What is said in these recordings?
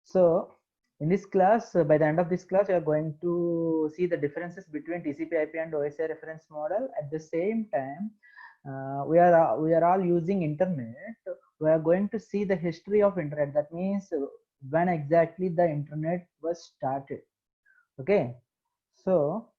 So in this class, by the end of this class, we are going to see the differences between TCP/IP and OSI reference model. At the same time, we are all using internet. We are going to see the history of internet. That means when exactly the internet was started. Okay, so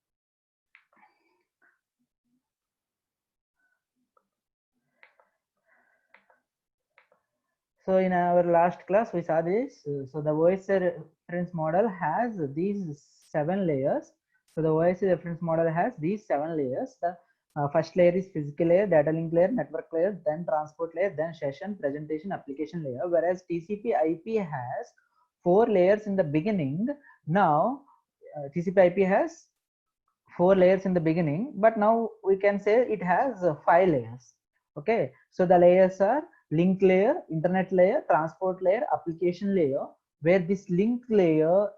in our last class we saw this. So the OSI reference model has these 7 layers. So the OSI reference model has these 7 layers. The first layer is physical layer, data link layer, network layer, then transport layer, then session, presentation, application layer. Whereas TCP/IP has 4 layers in the beginning. Now TCP/IP has 4 layers in the beginning, but now we can say it has 5 layers. Okay, so the layers are link layer, internet layer, transport layer, application layer, where this link layer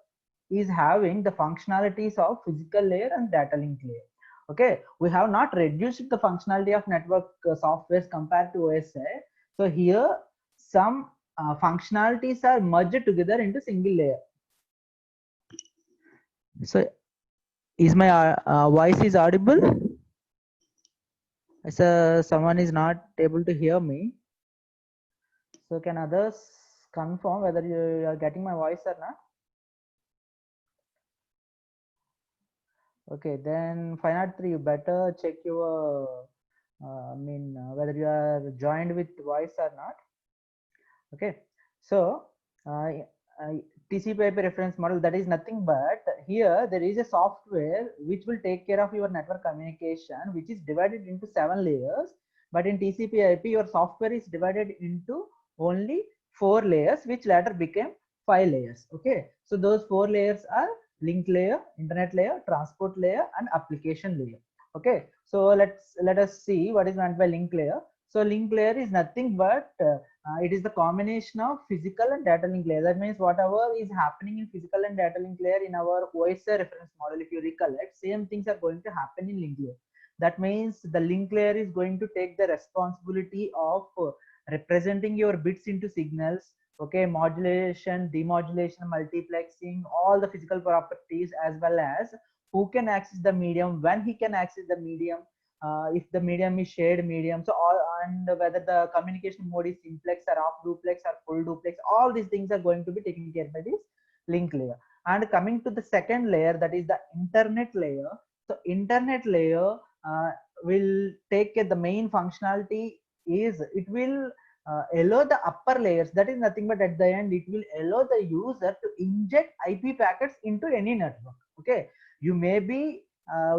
is having the functionalities of physical layer and data link layer. Okay, we have not reduced the functionality of network softwares compared to OSI. So here some functionalities are merged together into single layer. So is my voice is audible? So someone is not able to hear me. So can others confirm whether you are getting my voice or not? Okay, then 503, you better check your whether you are joined with voice or not. Okay, so TCP/IP reference model, that is nothing but here there is a software which will take care of your network communication, which is divided into 7 layers. But in TCP/IP, your software is divided into only 4 layers, which later became 5 layers. Okay, so those 4 layers are link layer, internet layer, transport layer, and application layer. Okay, so let us see what is meant by link layer. So link layer is nothing but it is the combination of physical and data link layer. That means whatever is happening in physical and data link layer in our OSI reference model, if you recollect, same things are going to happen in link layer. That means the link layer is going to take the responsibility of representing your bits into signals. Okay, modulation, demodulation, multiplexing, all the physical properties, as well as who can access the medium, when he can access the medium, if the medium is shared medium, so all, and whether the communication mode is simplex or off duplex or full duplex, all these things are going to be taken care by this link layer. And coming to the second layer, that is the internet layer. So internet layer will take care, the main functionality is it will allow the upper layers, that is nothing but at the end it will allow the user to inject IP packets into any network. Okay, you may be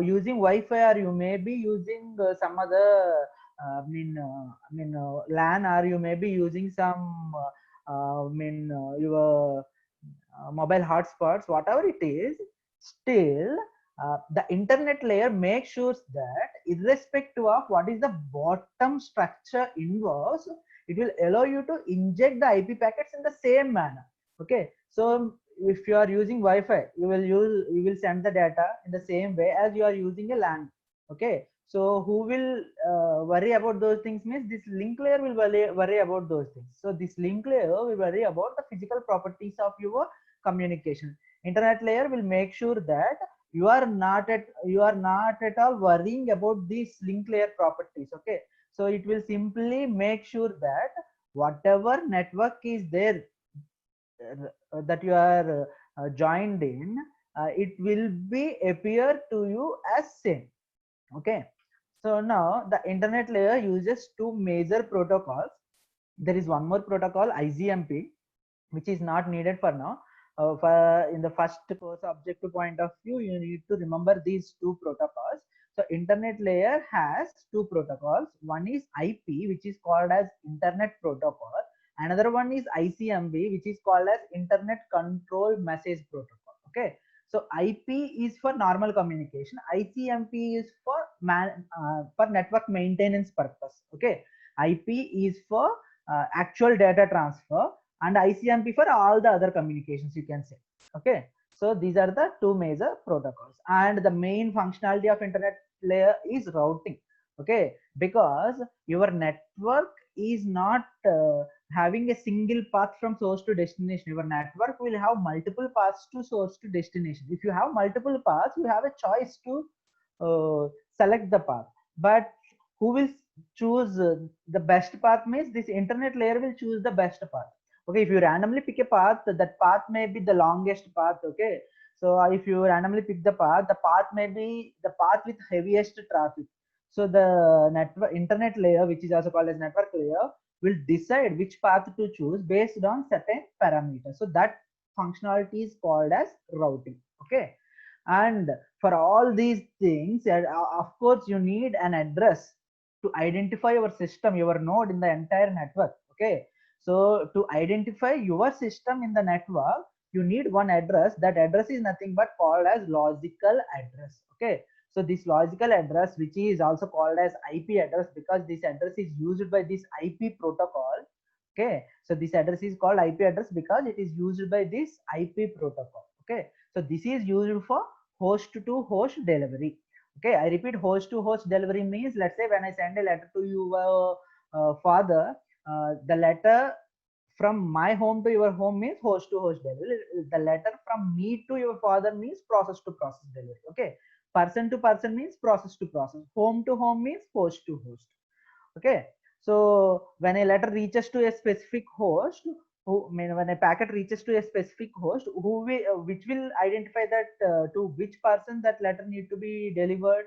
using Wi-Fi, or you may be using some other LAN, or you may be using some your mobile hotspots, whatever it is. Still the internet layer makes sure that irrespective of what is the bottom structure involves, it will allow you to inject the IP packets in the same manner. Okay, so if you are using Wi-Fi, you will send the data in the same way as you are using a LAN. Okay, so who will worry about those things means this link layer will worry about those things. So this link layer will worry about the physical properties of your communication. Internet layer will make sure that you are not at all worrying about these link layer properties. Okay, so it will simply make sure that whatever network is there that you are joined in, it will be appear to you as same. Okay, so now the internet layer uses 2 major protocols. There is one more protocol, IGMP, which is not needed for now. For in the first course objective point of view, you need to remember these 2 protocols. So internet layer has 2 protocols. One is IP, which is called as internet protocol. Another one is ICMP, which is called as internet control message protocol. Okay, so IP is for normal communication. ICMP is for network maintenance purpose. Okay, IP is for actual data transfer, and ICMP for all the other communications, you can say. Okay, so these are the 2 major protocols, and the main functionality of internet layer is routing. Okay, because your network is not having a single path from source to destination. Your network will have multiple paths to source to destination. If you have multiple paths, you have a choice to select the path. But who will choose the best path? Means this internet layer will choose the best path. Okay, if you randomly pick a path, that path may be the longest path. Okay, so if you randomly pick the path may be the path with heaviest traffic. So the network internet layer, which is also called as network layer, will decide which path to choose based on certain parameters. So that functionality is called as routing. Okay, and for all these things, of course, you need an address to identify your system, your node in the entire network. Okay, so to identify your system in the network, you need one address. That address is nothing but called as logical address. Okay, so this logical address, which is also called as IP address, because this address is used by this IP protocol. Okay, so this address is called IP address because it is used by this IP protocol. Okay, so this is used for host to host delivery. Okay, I repeat, host to host delivery means, let's say when I send a letter to your father, the letter from my home to your home means host to host delivery. The letter from me to your father means process to process delivery. Okay, person to person means process to process. Home to home means host to host. Okay, so when a letter reaches to a specific host, when a packet reaches to a specific host, which will identify that to which person that letter need to be delivered.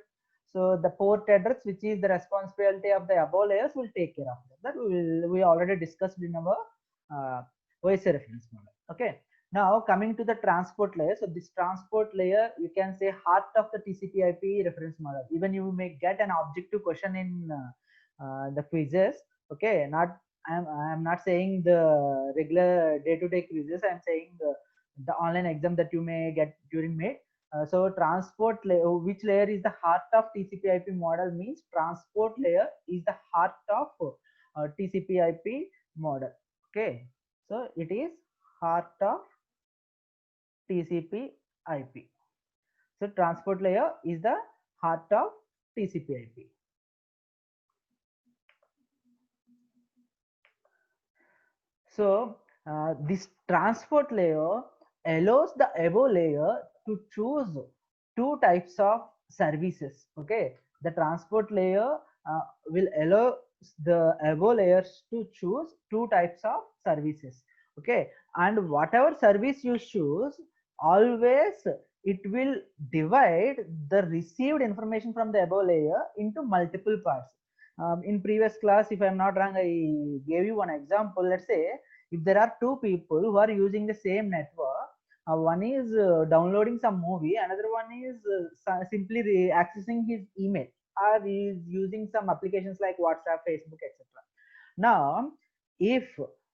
So the port address, which is the responsibility of the above layers, will take care of that. We already discussed in our uh, OSI reference model. Okay, now coming to the transport layer. So this transport layer, you can say heart of the TCP/IP reference model. Even you may get an objective question in the quizzes. Okay, not I'm not saying the regular day-to-day quizzes. I'm saying the online exam that you may get during May. So transport layer, which layer is the heart of TCP/IP model, means transport layer is the heart of TCP/IP model. Okay, so it is heart of TCP/IP. So transport layer is the heart of TCP/IP. So this transport layer allows the above layer to choose two types of services. Okay, the transport layer will allow the above layers to choose two types of services. Okay, and whatever service you choose, always it will divide the received information from the above layer into multiple parts. In previous class, if I'm not wrong, I gave you one example. Let's say if there are two people who are using the same network, one is downloading some movie, another one is simply accessing his email, or he is using some applications like WhatsApp, Facebook, etc. Now, if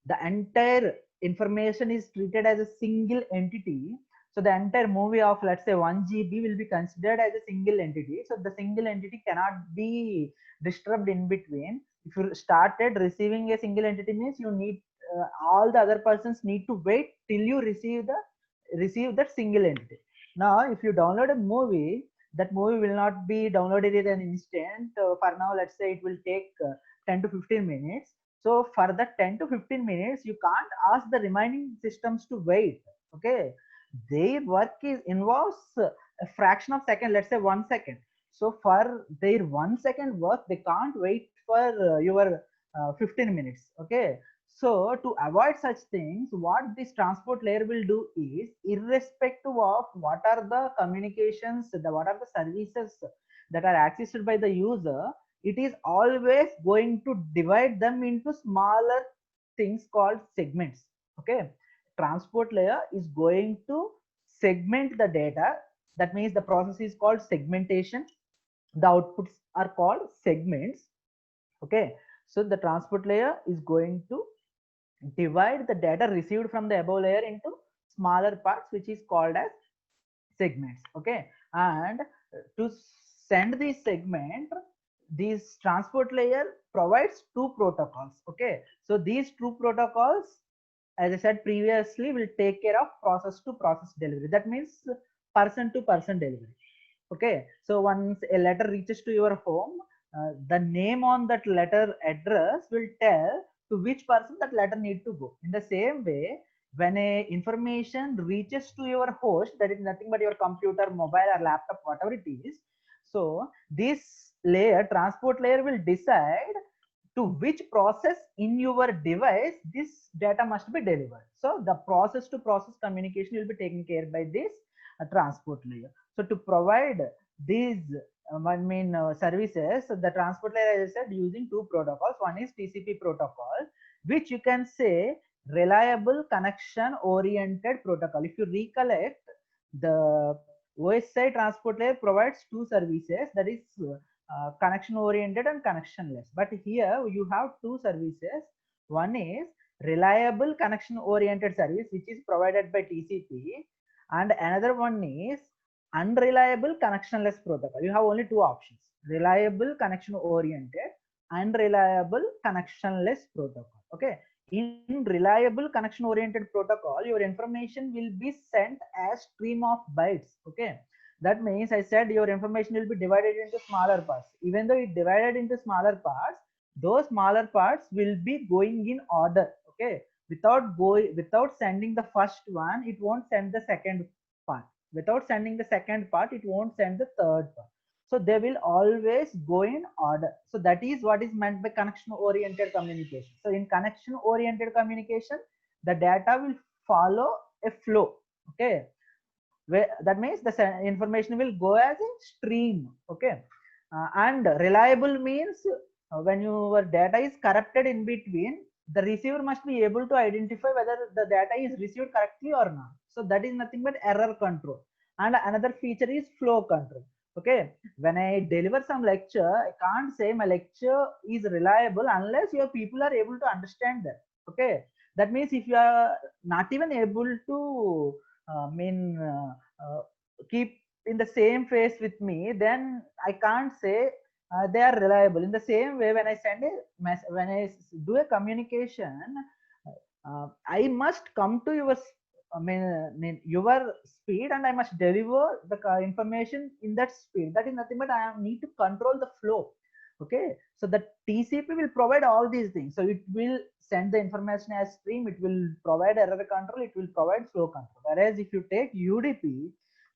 the entire information is treated as a single entity, so the entire movie of, let's say, 1 GB will be considered as a single entity. So the single entity cannot be disturbed in between. If you started receiving a single entity, means you need all the other persons need to wait till you receive that single entity. Now, if you download a movie, that movie will not be downloaded in an instant. For now, let's say it will take 10 to 15 minutes. So for that 10 to 15 minutes, you can't ask the remaining systems to wait. Okay, their work is involves a fraction of second, let's say 1 second. So for their 1 second work, they can't wait for your 15 minutes. Okay, so to avoid such things, what this transport layer will do is, irrespective of what are the communications, what are the services that are accessed by the user, it is always going to divide them into smaller things called segments. Okay, transport layer is going to segment the data. That means the process is called segmentation. The outputs are called segments. Okay, so the transport layer is going to divide the data received from the above layer into smaller parts, which is called as segments. Okay, and to send this segment, this transport layer provides two protocols. Okay, so these two protocols, as I said previously, will take care of process to process delivery. That means person to person delivery. Okay, so once a letter reaches to your home, the name on that letter address will tell to which person that letter need to go. In the same way, when a information reaches to your host, that is nothing but your computer, mobile or laptop, whatever it is. So this layer, transport layer, will decide to which process in your device this data must be delivered. So the process to process communication will be taken care by this transport layer. So to provide these services, the transport layer, as I said, using two protocols. One is TCP protocol, which you can say reliable connection oriented protocol. If you recollect, the OSI transport layer provides two services, that is connection oriented and connectionless. But here you have two services. One is reliable connection oriented service, which is provided by TCP, and another one is unreliable connectionless protocol. You have only two options: reliable connection oriented, unreliable connectionless protocol. Okay, in reliable connection oriented protocol, your information will be sent as stream of bytes. Okay, that means I said your information will be divided into smaller parts. Even though it divided into smaller parts, those smaller parts will be going in order. Okay, without sending the first one, it won't send the second part. Without sending the second part, it won't send the third part. So they will always go in order. So that is what is meant by connection oriented communication. So in connection oriented communication, the data will follow a flow. Okay, where that means the information will go as a stream. Okay, and reliable means when your data is corrupted in between, the receiver must be able to identify whether the data is received correctly or not. So that is nothing but error control. And another feature is flow control. Okay, when I deliver some lecture, I can't say my lecture is reliable unless your people are able to understand that. Okay, that means if you are not even able to keep in the same phase with me, then I can't say they are reliable. In the same way, when I send a when I do a communication, I must come to your your speed, and I must deliver the information in that speed. That is nothing but I need to control the flow. Okay, so the TCP will provide all these things. So it will send the information as stream, it will provide error control, it will provide flow control. Whereas if you take UDP,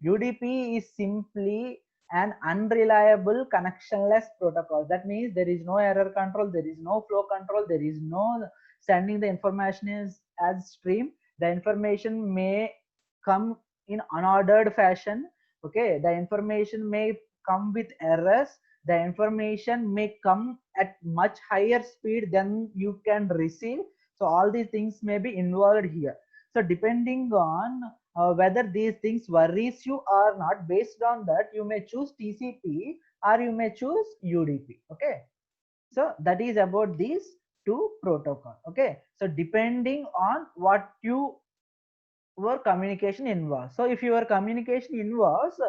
UDP is simply an unreliable connectionless protocol. That means there is no error control, there is no flow control, there is no sending the information as stream. The information may come in unordered fashion. Okay, the information may come with errors, the information may come at much higher speed than you can receive. So all these things may be involved here. So depending on whether these things worries you or not, based on that you may choose TCP or you may choose UDP. Okay, so that is about these two protocol. Okay, so depending on what your communication involves. So if your communication involves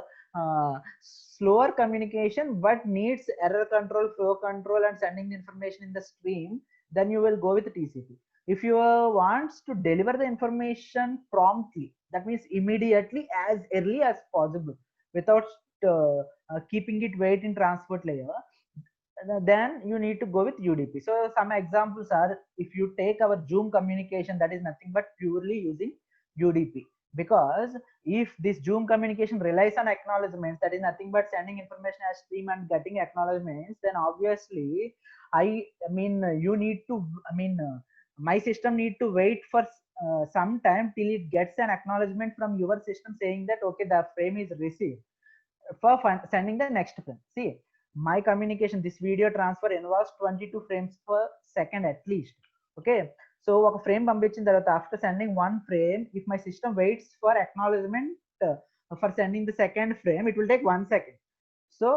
slower communication but needs error control, flow control, and sending the information in the stream, then you will go with TCP. If you wants to deliver the information promptly, that means immediately, as early as possible, without keeping it wait in transport layer, then you need to go with UDP. So some examples are, if you take our Zoom communication, that is nothing but purely using UDP. Because if this Zoom communication relies on acknowledgements, that is nothing but sending information as stream and getting acknowledgements, then obviously you need to my system need to wait for some time till it gets an acknowledgement from your system saying that okay, the frame is received, for sending the next frame. See, my communication, this video transfer involves 22 frames per second at least. Okay, so ఒక frame పంపించిన తర్వాత after sending one frame, if my system waits for acknowledgement for sending the second frame, it will take 1 second. So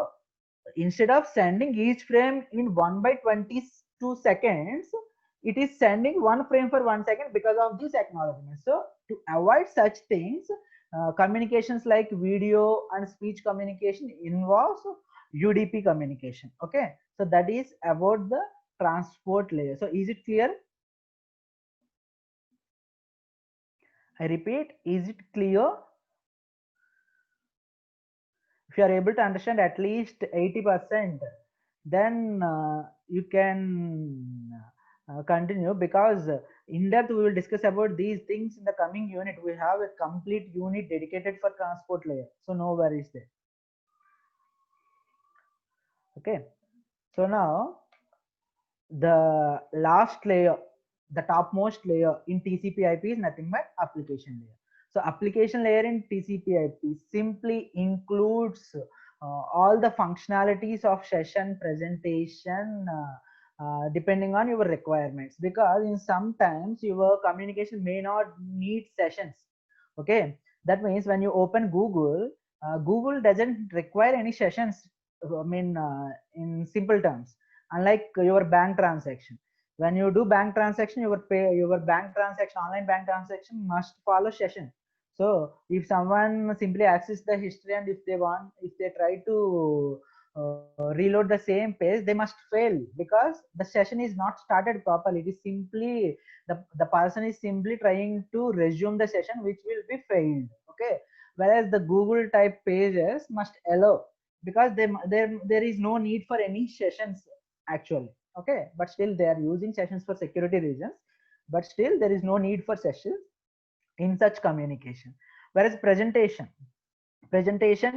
instead of sending each frame in 1/22 seconds, it is sending one frame for 1 second because of this acknowledgement. So to avoid such things, communications like video and speech communication involves UDP communication. Okay, so that is about the transport layer. So is it clear? I repeat, is it clear? If you are able to understand at least 80%, then you can continue, because in depth we will discuss about these things in the coming unit. We have a complete unit dedicated for transport layer, so no worries there. Okay, so now the last layer, the topmost layer in TCP/IP is nothing but application layer. So application layer in TCP/IP simply includes all the functionalities of session presentation, depending on your requirements, because in sometimes your communication may not need sessions. Okay, that means when you open Google, Google doesn't require any sessions. I mean, in simple terms, unlike your bank transaction, when you do bank transaction, your bank transaction, online bank transaction must follow session. So if someone simply access the history, and if they try to reload the same page, they must fail, because the session is not started properly. It is simply the person is simply trying to resume the session, which will be failed. Okay, whereas the Google type pages must allow, because there is no need for any sessions actually. Okay, but still they are using sessions for security reasons, but still there is no need for sessions in such communication. Whereas presentation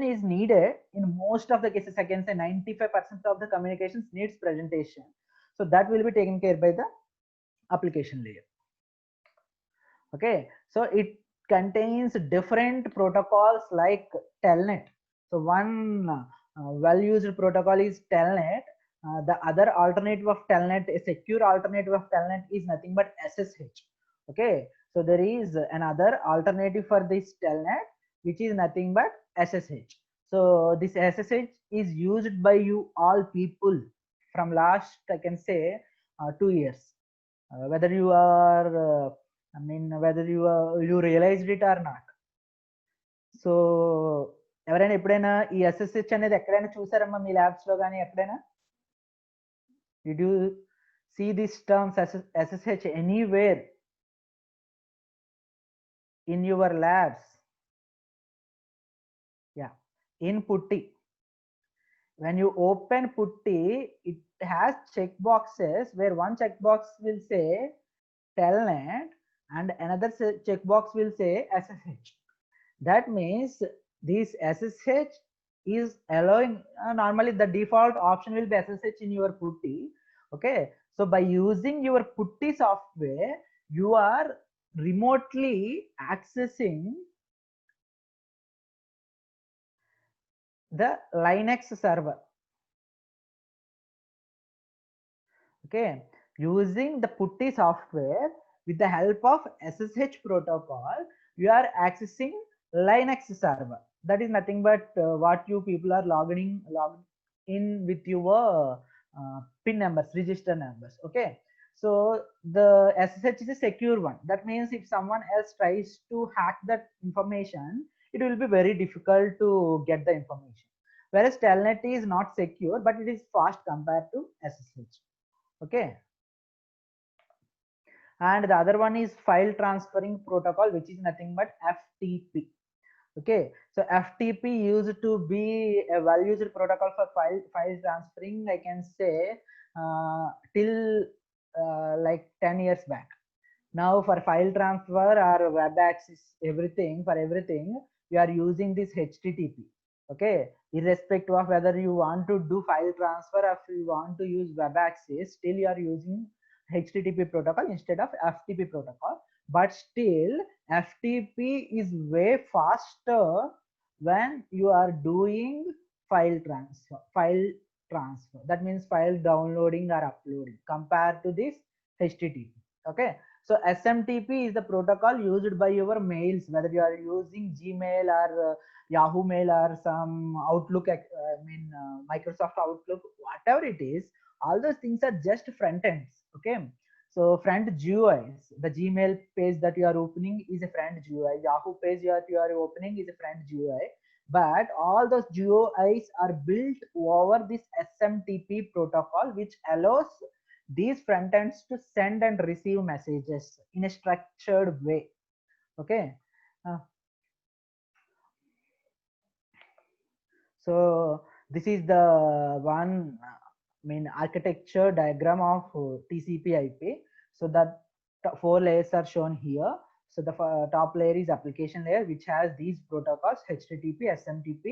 is needed in most of the cases. I can say 95% of the communications needs presentation, so that will be taken care by the application layer. Okay, so it contains different protocols like telnet. So one well used protocol is telnet. The other alternative of telnet, a secure alternative of telnet, is nothing but SSH. Okay, so there is another alternative for this telnet, which is nothing but SSH. So this SSH is used by you all people from last, I can say, 2 years. Whether you are I mean, whether you realized it or not. So ఎవరైనా ఎప్పుడైనా ఈ SSH అనేది ఎక్కడైనా చూసారమ్మా మీ labs లో కానీ ఎక్కడైనా? Did you see these terms SSH anywhere in your labs? Yeah, in Putty. When you open Putty, it has checkboxes where one checkbox will say telnet and another checkbox will say SSH. That means this SSH is allowing, normally the default option will be SSH in your Putty. Okay, so by using your Putty software, you are remotely accessing the Linux server. Okay, using the Putty software with the help of SSH protocol, you are accessing Linux server. That is nothing but what you people are logged in with your pin numbers, register numbers. Okay, so the SSH is a secure one. That means if someone else tries to hack that information, it will be very difficult to get the information. Whereas telnet is not secure, but it is fast compared to SSH. Okay, and the other one is file transferring protocol, which is nothing but FTP. Okay, so FTP used to be a well used protocol for file transferring, I can say, till like 10 years back. Now for file transfer or web access, everything, for everything you are using this HTTP. Okay, irrespective of whether you want to do file transfer or if you want to use web access, still you are using HTTP protocol instead of FTP protocol. But still FTP is way faster when you are doing file transfer. That means file downloading or uploading, compared to this HTTP. Okay, so SMTP is the protocol used by your mails, whether you are using Gmail or Yahoo Mail or some Outlook, Microsoft Outlook, whatever it is. All those things are just front ends. Okay, so front GUIs, the Gmail page that you are opening is a front GUI, Yahoo page you are opening is a front GUI, but all those GUIs are built over this SMTP protocol, which allows these front ends to send and receive messages in a structured way. Okay, so this is the one mean architecture diagram of TCP/IP. So that four layers are shown here. So the top layer is application layer, which has these protocols: HTTP, SMTP,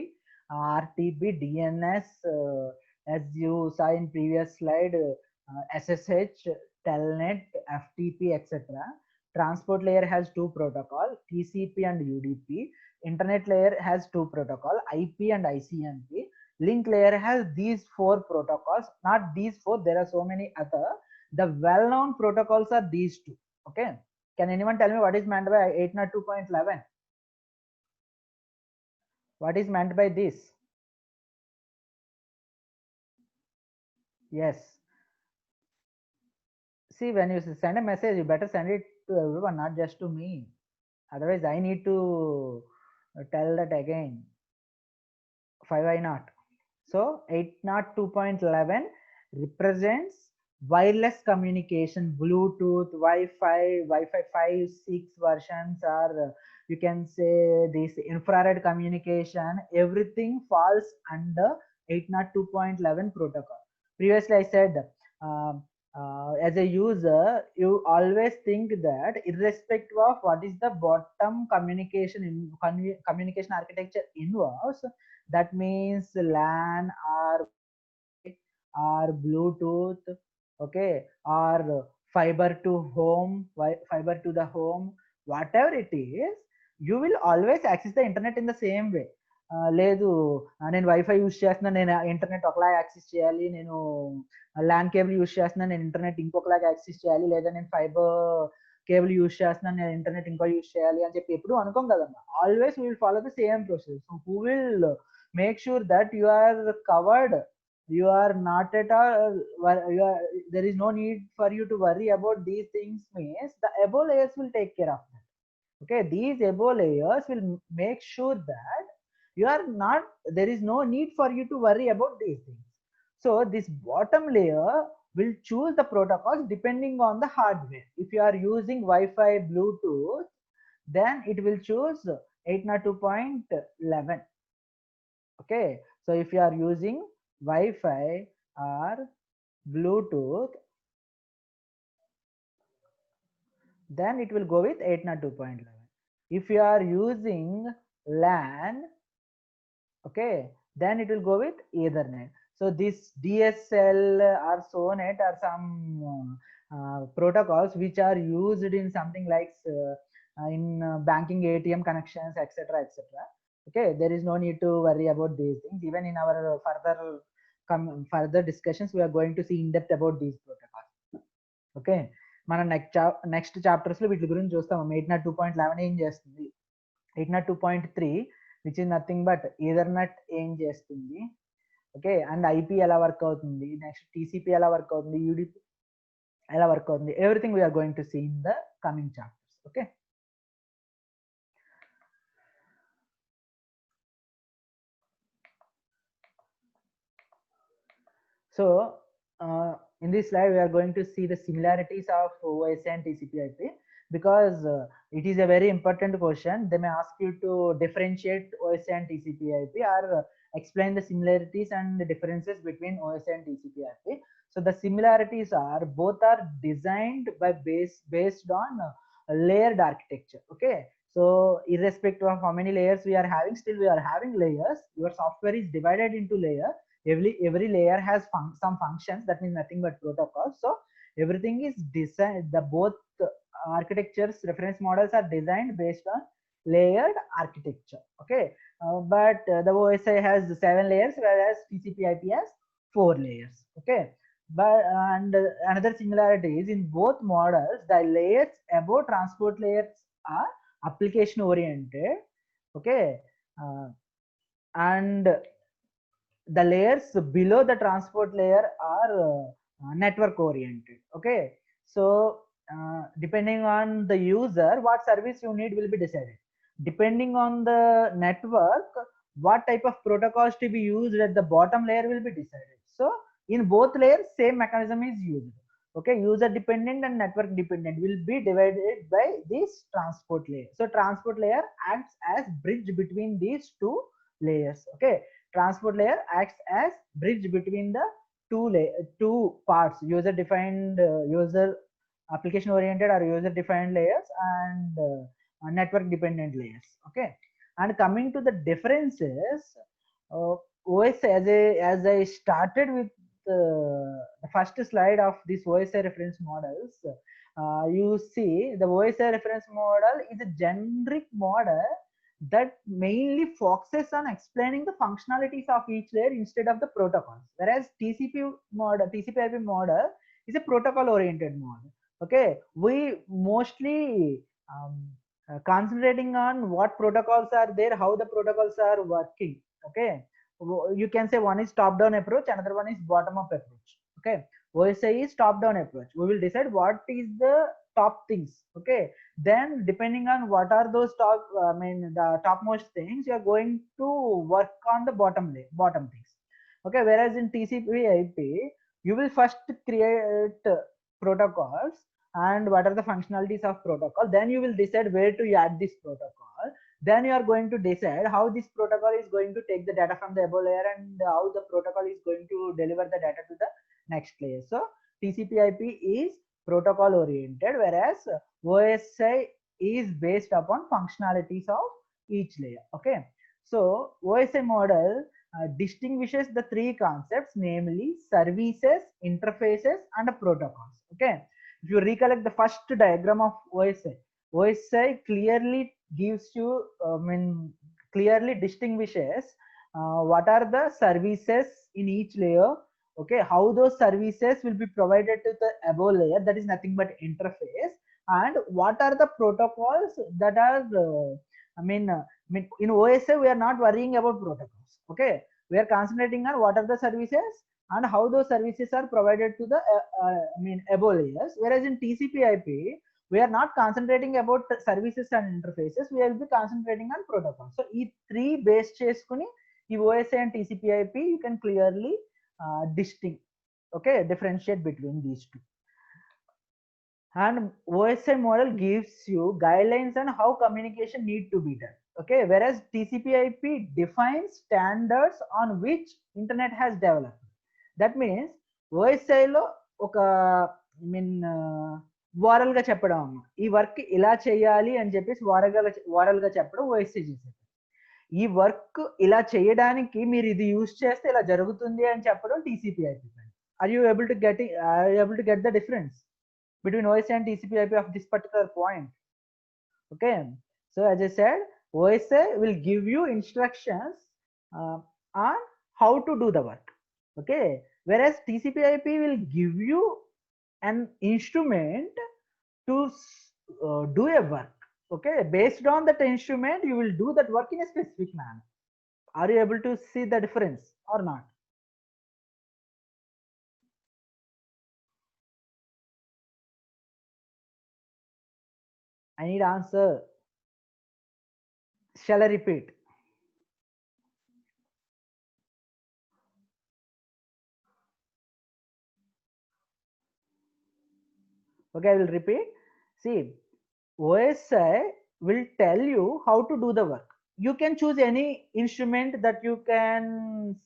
RTP, DNS, as you saw in previous slide, SSH, Telnet, FTP, etc. Transport layer has two protocol, TCP and UDP. Internet layer has two protocol, IP and ICMP. Link layer has these four protocols, not these four, there are so many other. The well-known protocols are these two. Okay, can anyone tell me what is meant by 802.11? What is meant by this? Yes, see, when you send a message, you better send it to everyone, not just to me. Otherwise I need to tell that again. Why not? So 802.11 represents wireless communication, Bluetooth, Wi-Fi 5, 6 versions, or you can say this infrared communication. Everything falls under 802.11 protocol. Previously, I said uh, as a user, you always think that irrespective of what is the bottom communication architecture involves, that means LAN or Bluetooth, okay, or fiber to home, fiber to the home, whatever it is, you will always access the internet in the same way. లేదు నేను wifi use చేస్తున్నా, నేను internet ఒకలాగా access చేయాలి, నేను LAN cable use చేస్తున్నా, నేను internet ఇంకొకలాగా access చేయాలి, లేదా నేను ఫైబర్ కేబుల్ యూస్ చేస్తున్నాను, నేను ఇంటర్నెట్ ఇంకో యూస్ చేయాలి అని చెప్పి ఎప్పుడు అనుకోం కదమ్మా. Always will follow the same process. So who will make sure that you are covered, you are not at all there is no need for you to worry about these things, means the above layers will take care of that. Okay, these above layers will make sure that you are not, there is no need for you to worry about these things. So this bottom layer will choose the protocols depending on the hardware. If you are using Wi-Fi, Bluetooth, then it will choose 802.11. Okay, so if you are using Wi-Fi or Bluetooth, then it will go with 802.11. If you are using LAN, okay, then it will go with Ethernet. So this DSL or SONET or some protocols which are used in something like in banking, ATM connections, etc., etc. Okay, there is no need to worry about these things. Even in our further discussions, we are going to see in depth about these protocols. Okay, మన next chapters లో వీటి గురించి చూస్తాం. 802.11 ఏం చేస్తుంది, 802.3 which is nothing but Ethernet ఏం చేస్తుంది, okay, and IP ఎలా వర్క్ అవుతుంది, నెక్స్ట్ టీసీపీ ఎలా వర్క్ అవుతుంది, యూడిపి ఎలా వర్క్ అవుతుంది, everything we are going to see in the coming chapters. Okay, so in this slide we are going to see the similarities of OSI and TCP/IP, because it is a very important question. They may ask you to differentiate OSI and TCP/IP, or explain the similarities and the differences between OSI and TCP/IP. So the similarities are both are designed by based on layered architecture. Okay, so irrespective of how many layers we are having, still we are having layers. Your software is divided into layers. Every layer has some functions, that means nothing but protocols. So everything is designed, the both architectures reference models are designed based on layered architecture. Okay, but the OSI has 7 layers, whereas TCP/IP has 4 layers. Okay, but and another similarity is in both models, the layers above transport layers are application oriented. Okay, and the layers below the transport layer are network oriented. Okay, so depending on the user, what service you need will be decided. Depending on the network, what type of protocols to be used at the bottom layer will be decided. So in both layers, same mechanism is used. Okay, user dependent and network dependent will be divided by this transport layer. So transport layer acts as bridge between these two layers. Okay, transport layer acts as bridge between the two parts: user defined, user application oriented or user defined layers, and network dependent layers. Okay, and coming to the differences, OSI, as I started with the first slide of this OSI reference models, you see the OSI reference model is a generic model that mainly focuses on explaining the functionalities of each layer instead of the protocols, whereas TCP/IP model is a protocol oriented model. Okay, we mostly concentrating on what protocols are there, how the protocols are working. Okay, you can say one is top down approach, another one is bottom up approach. Okay, OSI is top down approach. We will decide what is the top things. Okay, then depending on what are those top, the topmost things, you are going to work on the bottom things. Okay, whereas in TCP/IP, you will first create protocols and what are the functionalities of protocol. Then you will decide where to add this protocol. Then you are going to decide how this protocol is going to take the data from the above layer and how the protocol is going to deliver the data to the next layer. So TCP/IP is protocol oriented, whereas OSI is based upon functionalities of each layer. Okay, so OSI model distinguishes the three concepts, namely services, interfaces, and protocols. Okay, if you recollect the first diagram of OSI clearly gives you, clearly distinguishes what are the services in each layer. Okay, how those services will be provided to the above layer, that is nothing but interface, and what are the protocols that are in OSI we are not worrying about protocols. Okay, we are concentrating on what are the services and how those services are provided to the above layers, whereas in TCP/IP we are not concentrating about services and interfaces, we will be concentrating on protocols. So ఈ three base చేసుకుని ఈ OSI and TCP/IP you can clearly differentiate between these two. And OSI model gives you guidelines on how communication need to be done. Okay, whereas TCP/IP defines standards on which internet has developed. That means OSI లో ఒక oral గా చెప్పడం, ఈ work ఇలా చేయాలి అని చెప్పేసి oral గా చెప్పడం OSI చేసేది. ఈ వర్క్ ఇలా చేయడానికి మీరు ఇది యూజ్ చేస్తే ఇలా జరుగుతుంది అని చెప్పడం TCP/IP. Are you able to get the difference between OSI and TCP/IP of this particular point? Okay, so as I said, OSI will give you instructions on how to do the work. Okay, whereas TCP/IP will give you an instrument to do a work. Okay, based on that instrument you will do that work in a specific manner. Are you able to see the difference or not? I need answer. Shall I repeat? Okay, I will repeat. See, OSI will tell you how to do the work. You can choose any instrument that you can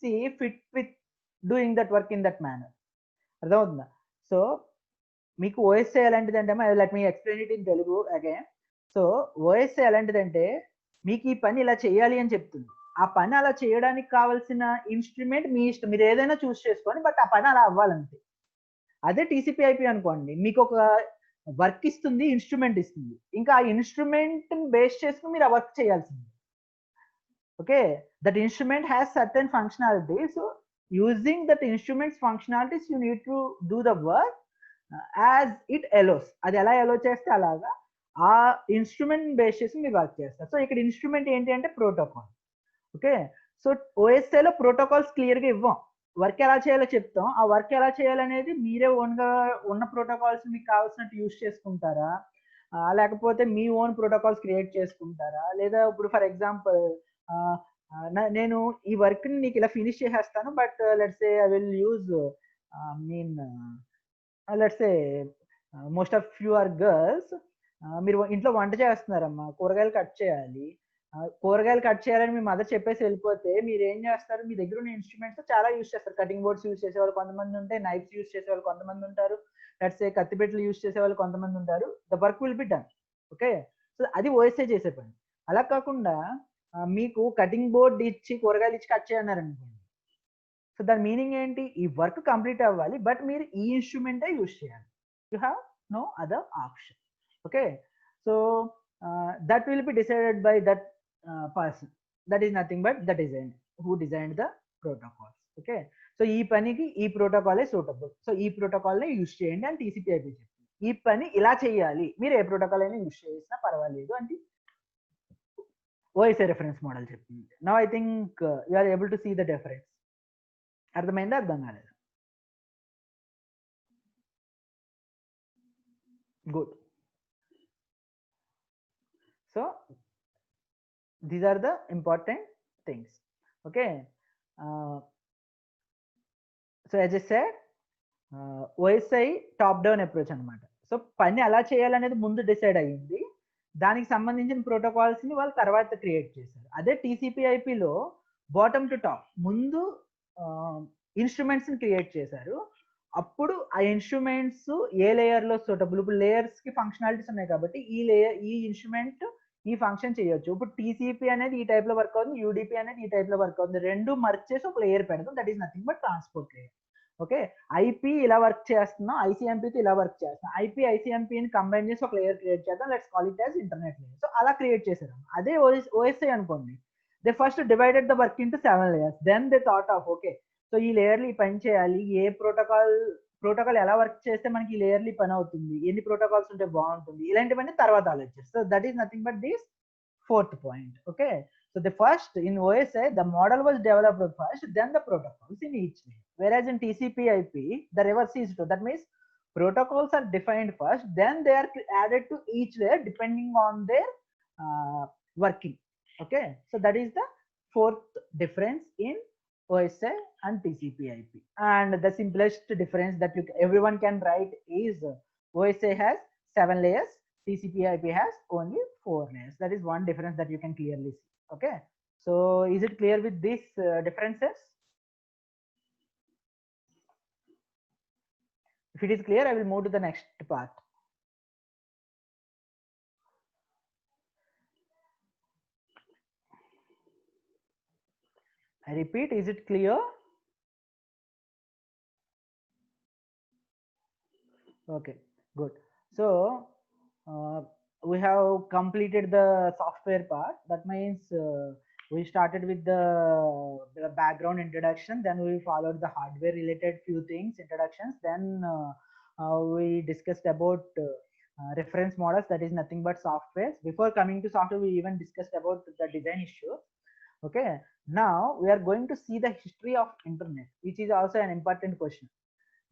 see fit with doing that work in that manner. అర్థమవుతుందా? So మీకు OSI ఎలాంటిదంటే, let me explain it in Telugu again. So OSI ఎలాంటిదంటే మీకు ఈ పని ఇలా చేయాలి అని చెప్తుంది. ఆ పని అలా చేయడానికి కావాల్సిన ఇన్స్ట్రుమెంట్ మీ ఇష్టం, మీరు ఏదైనా చూస్ చేసుకొని, బట్ ఆ పని అలా అవ్వాలంతే. అదే TCP/IP అనుకోండి, మీకు ఒక వర్క్ ఇస్తుంది, ఇన్స్ట్రుమెంట్ ఇస్తుంది, ఇంకా ఆ ఇన్స్ట్రుమెంట్ బేస్ చేసుకుని మీరు ఆ వర్క్ చేయాల్సింది. Okay, that instrument has certain functionality. So using that instruments functionalities you need to do the work as it allows. అది ఎలా ఎలో చేస్తే అలాగా ఆ ఇన్స్ట్రుమెంట్ బేస్ చేసి మీరు వర్క్ చేస్తారు. సో ఇక్కడ ఇన్స్ట్రుమెంట్ ఏంటి అంటే ప్రోటోకాల్. ఓకే, సో OSIలో ప్రోటోకాల్స్ క్లియర్గా ఇవ్వం, వర్క్ ఎలా చేయాలో చెప్తాం. ఆ వర్క్ ఎలా చేయాలనేది మీరే ఓన్గా ఉన్న ప్రోటోకాల్స్ మీకు కావాల్సినట్టు యూజ్ చేసుకుంటారా, లేకపోతే మీ ఓన్ ప్రోటోకాల్స్ క్రియేట్ చేసుకుంటారా, లేదా ఇప్పుడు ఫర్ ఎగ్జాంపుల్ నేను ఈ వర్క్ ని నీకు ఇలా ఫినిష్ చేసేస్తాను, but let's say I will use let's say most of you are girls, మీరు ఇంట్లో వంట చేస్తున్నారమ్మా, కూరగాయలు కట్ చేయాలి, కూరగాయలు కట్ చేయాలని మీ మదర్ చెప్పేసి వెళ్ళిపోతే మీరు ఏం చేస్తారు, మీ దగ్గర ఉన్న ఇన్స్ట్రుమెంట్స్ చాలా యూస్ చేస్తారు. కటింగ్ బోర్డ్స్ యూస్ చేసే వాళ్ళు కొంతమంది ఉంటాయి, నైఫ్స్ యూస్ చేసే వాళ్ళు కొంతమంది ఉంటారు, లెట్స్ సే కత్తిపెట్టలు యూస్ చేసే వాళ్ళు కొంతమంది ఉంటారు. The work will be done. Okay, so అది ఓఎస్ఐ చేసే పని. అలా కాకుండా మీకు కటింగ్ బోర్డ్ ఇచ్చి కూరగాయలు ఇచ్చి కట్ చేయన్నారనుకోండి, సో దాని మీనింగ్ ఏంటి, ఈ వర్క్ కంప్లీట్ అవ్వాలి బట్ మీరు ఈ ఇన్స్ట్రుమెంటే యూస్ చేయాలి. You have no other option. Okay, so that will be decided by that person. That is nothing but the design who designed the protocols. Okay, so ఈ పనికి ఈ ప్రోటోకాలే సూటబుల్, సో ఈ protocol నే use చేయండి అని టీసీపీఐపీ చెప్తుంది. ఈ పని ఇలా చేయాలి, మీరు ఏ ప్రోటోకాల్ అయినా యూస్ చేసినా పర్వాలేదు అంటే ఓఎస్ఐ రెఫరెన్స్ మోడల్ చెప్తుంది. Now I think you are able to see the difference. అర్థమైందా, అర్థం కాలేదు? Good. So these are the important things. Okay, so as I said, OSI top down approach అనమాట. So పని ఎలా చేయాలనేది ముందు డిసైడ్ అయ్యింది, దానికి సంబంధించిన ప్రోటోకాల్స్ ని వాళ్ళు తర్వాత క్రియేట్ చేశారు. అదే టీసీపీఐపీలో బాటమ్ టు టాప్ ముందు ఇన్స్ట్రుమెంట్స్ ని క్రియేట్ చేశారు. అప్పుడు ఆ ఇన్స్ట్రుమెంట్స్ ఏ లేయర్ లో సూటబుల్, ఇప్పుడు లేయర్స్ కి ఫంక్షనాలిటీస్ ఉన్నాయి కాబట్టి ఈ లేయర్ ఈ ఇన్స్ట్రుమెంట్ ఈ ఫంక్షన్ చేయొచ్చు. ఇప్పుడు టీసీపీ అనేది ఈ టైప్ లో వర్క్ అవుతుంది, యూడిపి అనేది ఈ టైప్ లో వర్క్ అవుతుంది, రెండు మర్చ్ చేసి ఒక లేయర్ పెడతాం, that is nothing but transport layer. Okay, IP ఇలా వర్క్ చేస్తున్నాం, ఐసీఎంపీతో ఇలా వర్క్ చేస్తున్నాం, ఐపీ ఐసీఎంపీని కంబైన్ చేసి ఒక లేయర్ క్రియేట్ చేద్దాం, let's call it as internet layer. So అలా క్రియేట్ చేశారు. అదే ఓఎస్ఐ అనుకోండి, they first divided the work into 7 layers, then they thought of okay, so ఈ లేయర్లు ఈ పని చేయాలి, ఏ ప్రోటోకాల్ ఎలా వర్క్ చేస్తే మనకి ఈ లేయర్లు ఈ పని అవుతుంది, ఎన్ని ప్రోటోకాల్స్ ఉంటే బాగుంటుంది, ఇలాంటివన్నీ తర్వాత ఆలోచిస్తారు. So that is nothing but this fourth point. Okay, so the first in OSI the model was developed first, then the protocols in each layer, whereas in TCP/IP the reverse is true. That means protocols are defined first, then they are added to each layer depending on their working. Okay, so that is the fourth difference in OSI and TCP/IP. And the simplest difference that everyone can write is OSI has 7 layers, TCP/IP has only 4 layers. That is one difference that you can clearly see. Okay, so is it clear with these differences? If it is clear, I will move to the next part. I repeat, is it clear? Okay, good. So we have completed the software part. That means we started with the background introduction, then we followed the hardware related few things, introductions, then we discussed about reference models, that is nothing but software. Before coming to software, we even discussed about the design issue. Okay, now we are going to see the history of internet, which is also an important question,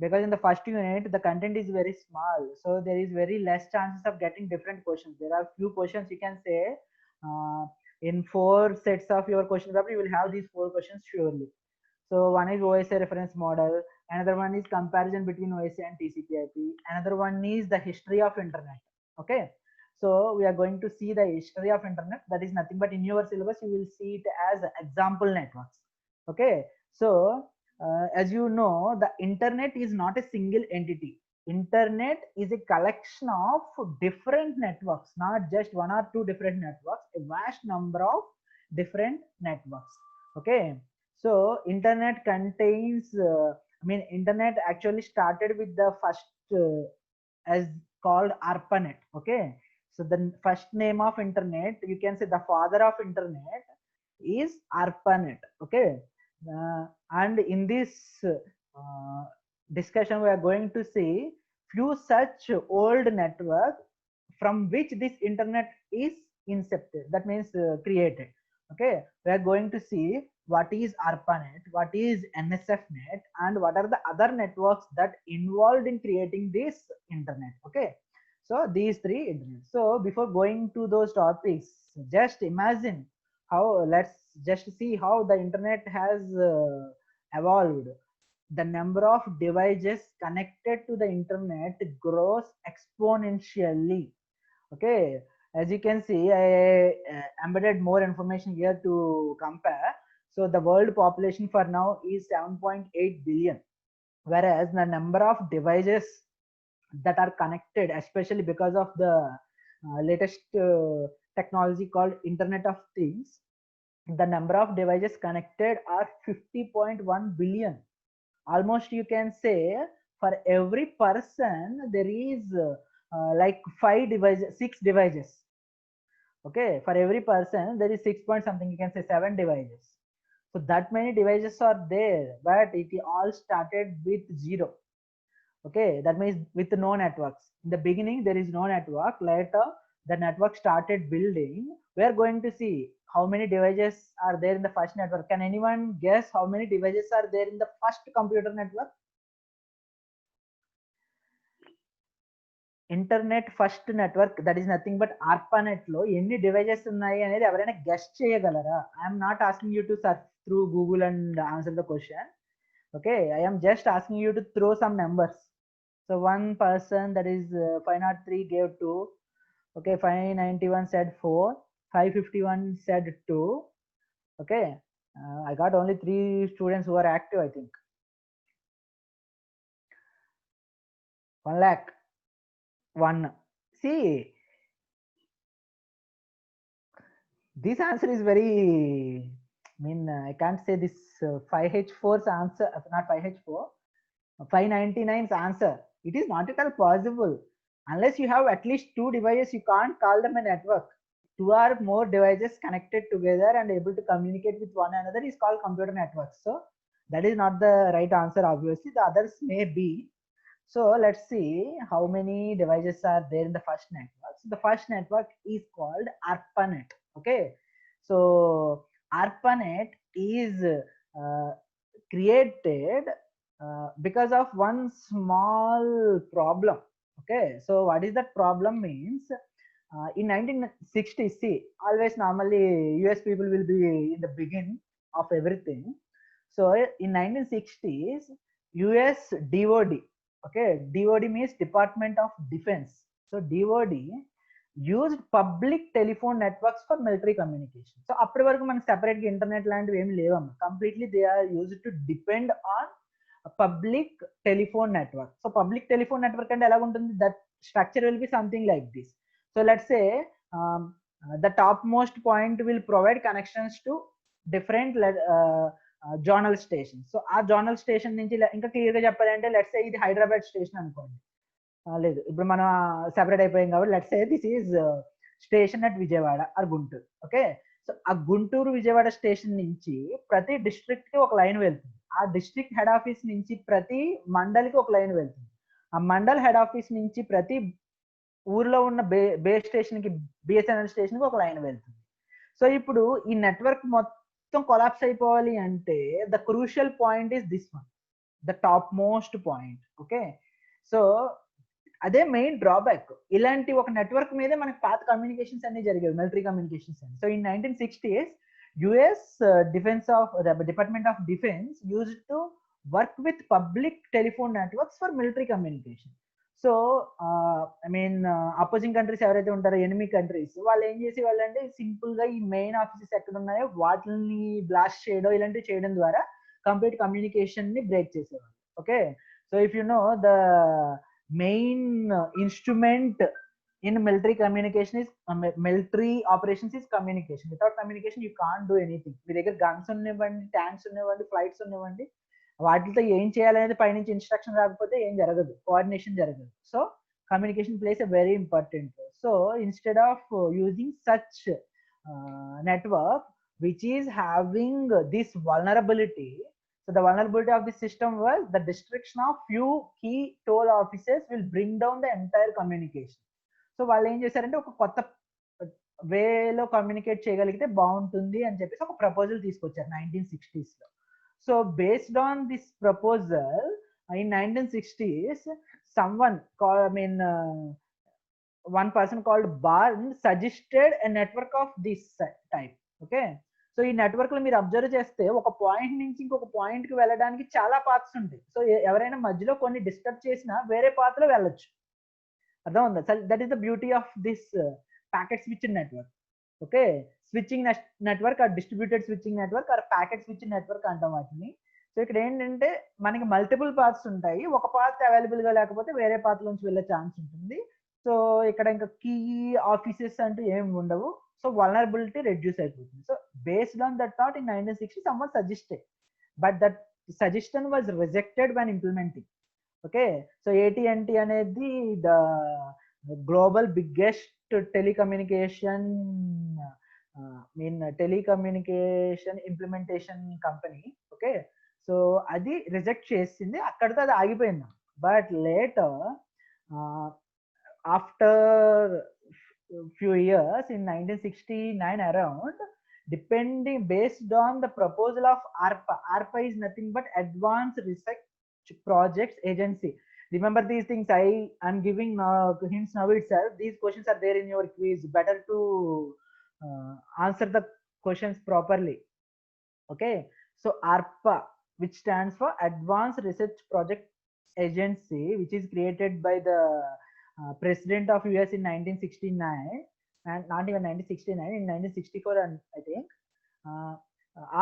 because in the first unit the content is very small, so there is very less chances of getting different questions. There are few questions you can say in 4 sets of your question paper you will have these 4 questions surely. So one is OSI reference model, another one is comparison between OSI and TCP/IP, another one is the history of internet. Okay, so we are going to see the history of internet, that is nothing but in your syllabus you will see it as example networks. Okay, so as you know, the internet is not a single entity. Internet is a collection of different networks, not just 1 or 2 different networks, a vast number of different networks. Okay, so internet contains internet actually started with the first as called ARPANET. Okay, so the first name of internet, you can say the father of internet is ARPANET. Okay, and in this discussion we are going to see few such old network from which this internet is incepted, that means created. Okay, we are going to see what is ARPANET, what is NSFNet, and what are the other networks that involved in creating this internet. Okay, so these 3 internet. So before going to those topics, just imagine how, let's just see how the internet has evolved. The number of devices connected to the internet grows exponentially. Okay, As you can see, I embedded more information here to compare. So the world population for now is 7.8 billion, whereas the number of devices that are connected, especially because of the latest technology called Internet of Things, the number of devices connected are 50.1 billion. Almost you can say for every person there is like 5 devices, 6 devices. Okay, for every person there is 6 point something, you can say 7 devices. So that many devices are there, but it all started with zero. Okay, that means with no networks. In the beginning there is no network, later the network started building. We are going to see how many devices are there in the first network. Can anyone guess how many devices are there in the first computer network? Internet first network, that is nothing but ARPANET లో ఎన్ని devices ఉన్నాయి అనేది ఎవరైనా guest చేయగలరా? I'm not asking you to search through Google and answer the question. Okay, I am just asking you to throw some numbers. So one person, that is 503 gave 2. Okay, 591 said 4. 551 said 2. Okay, I got only 3 students who are active, I think. 1 lakh. 1. See, this answer is very, I mean, I can't say this 5H4's answer, not 5H4, 599's answer. It is not at all possible. Unless you have at least 2 devices, you can't call them a network. 2 or more devices connected together and able to communicate with one another is called computer networks. So that is not the right answer, obviously. The others may be. So let's see how many devices are there in the first network. So the first network is called ARPANET. Okay, so ARPANET is created because of one small problem. Okay, so what is that problem means? In 1960s, see, always normally US people will be in the beginning of everything. So in 1960s, US DOD, okay, DOD means Department of Defense. So DOD used public telephone networks for military communication. So అప్పటి వరకు మనకి separate గా internet లాంటివి ఏమి లేవమ్మా. Completely they are used to depend on public telephone network. So public telephone network అంటే ఎలా ఉంటుంది? That structure will be something like this. So let's say the topmost point will provide connections to different zonal station. So ఆ zonal station నుంచి ఇంకా clear గా చెప్పాలంటే let's say ఇది Hyderabad station అనుకోండి. లేదు, ఇప్పుడు మనం సెపరేట్ అయిపోయాం కాబట్టి let's say this is station at Vijayawada or Guntur. Okay, so ఆ గుంటూరు విజయవాడ స్టేషన్ నుంచి ప్రతి డిస్ట్రిక్ట్ కి ఒక లైన్ వెళ్తుంది. ఆ డిస్ట్రిక్ట్ హెడ్ ఆఫీస్ నుంచి ప్రతి మండల్కి ఒక లైన్ వెళ్తుంది. ఆ మండల్ హెడ్ ఆఫీస్ నుంచి ప్రతి ఊర్లో ఉన్న బేస్ స్టేషన్ కి, బిఎస్ఎన్ఎల్ స్టేషన్ కి ఒక లైన్ వెళ్తుంది. సో ఇప్పుడు ఈ నెట్వర్క్ మొత్తం కొలాప్స్ అయిపోవాలి అంటే the crucial point is this one, the top most point. Okay, so అదే మెయిన్ డ్రాబ్యాక్. ఇలాంటి ఒక నెట్వర్క్ మీదే మనకి పాత కమ్యూనికేషన్స్ అన్ని జరిగేవి, మిలిటరీ కమ్యూనికేషన్స్ అన్ని. So in 1960s US defence of department of defence used to work with public telephone networks for military communication. So I mean opposing countries ఎవరైతే ఉంటారో, ఎనిమీ కంట్రీస్, వాళ్ళు ఏం చేసేవాళ్ళు అంటే సింపుల్ గా ఈ మెయిన్ ఆఫీసెస్ ఎక్కడ ఉన్నాయో వాటిని బ్లాస్ట్ చేయడం, ఇలాంటివి చేయడం ద్వారా కంప్లీట్ కమ్యూనికేషన్ ని బ్రేక్ చేసేవాళ్ళు. Okay, so if you know the main instrument in military communication is military operations is communication. Without communication you can't do anything. మీ దగ్గర గన్స్ ఉన్నవ్వండి, ట్యాంక్స్ ఉన్నవ్వండి, ఫ్లైట్స్ ఉన్నవ్వండి, వాటితో ఏం చేయాలనేది పైనుంచి ఇన్స్ట్రక్షన్ రాకపోతే ఏం జరగదు, కోఆర్డినేషన్ జరగదు. So communication place a very important. So instead of using such network which is having this vulnerability, so the vulnerability of the system was the destruction of few key toll offices will bring down the entire communication. So వాళ్ళు ఏం చేశారంటే ఒక కొత్త వేలో communicate చేయగలిగితే బాగుంటుంది అని చెప్పేసి ఒక ప్రపోజల్ తీసుకొచ్చారు 1960s లో. So based on this proposal in 1960s someone called, I mean one person called Barnes suggested a network of this type. Okay, so ఈ నెట్వర్క్ లో మీరు అబ్జర్వ్ చేస్తే ఒక పాయింట్ నుంచి ఇంకొక పాయింట్ కి వెళ్ళడానికి చాలా పాత్స్ ఉంటాయి. సో ఎవరైనా మధ్యలో కొన్ని డిస్టర్బ్ చేసినా వేరే పాత్ లో వెళ్ళొచ్చు. అర్థం ఉందా? That is the beauty of this packet switched network. Okay, switching network or distributed switching network or packet switched network అంటాం వాటిని. సో ఇక్కడ ఏంటంటే మనకి మల్టిపుల్ పాత్స్ ఉంటాయి, ఒక పాత్ అవైలబుల్ గా లేకపోతే వేరే పాత్ నుంచి వెళ్ళే ఛాన్స్ ఉంటుంది. సో ఇక్కడ ఇంకా కీ ఆఫీసెస్ అంటూ ఏమి ఉండవు. సో వల్నరబిలిటీ రెడ్యూస్ అయిపోతుంది. So based on that thought in 1960 someone suggested, but that suggestion was rejected when implementing. Okay, so AT&T అనేది the global biggest telecommunication telecommunication implementation company. Okay, so అది reject చేసింది, అక్కడితో అది ఆగిపోయింది. But later after few years in 1969 around, depending based on the proposal of ARPA. ARPA is nothing but Advanced Research Projects Agency. Remember these things, I am giving hints now itself. These questions are there in your quiz. Better to answer the questions properly. Okay, so ARPA, which stands for Advanced Research Project Agency, which is created by the president of US in 1969, and not even 1969, in 1964, and I think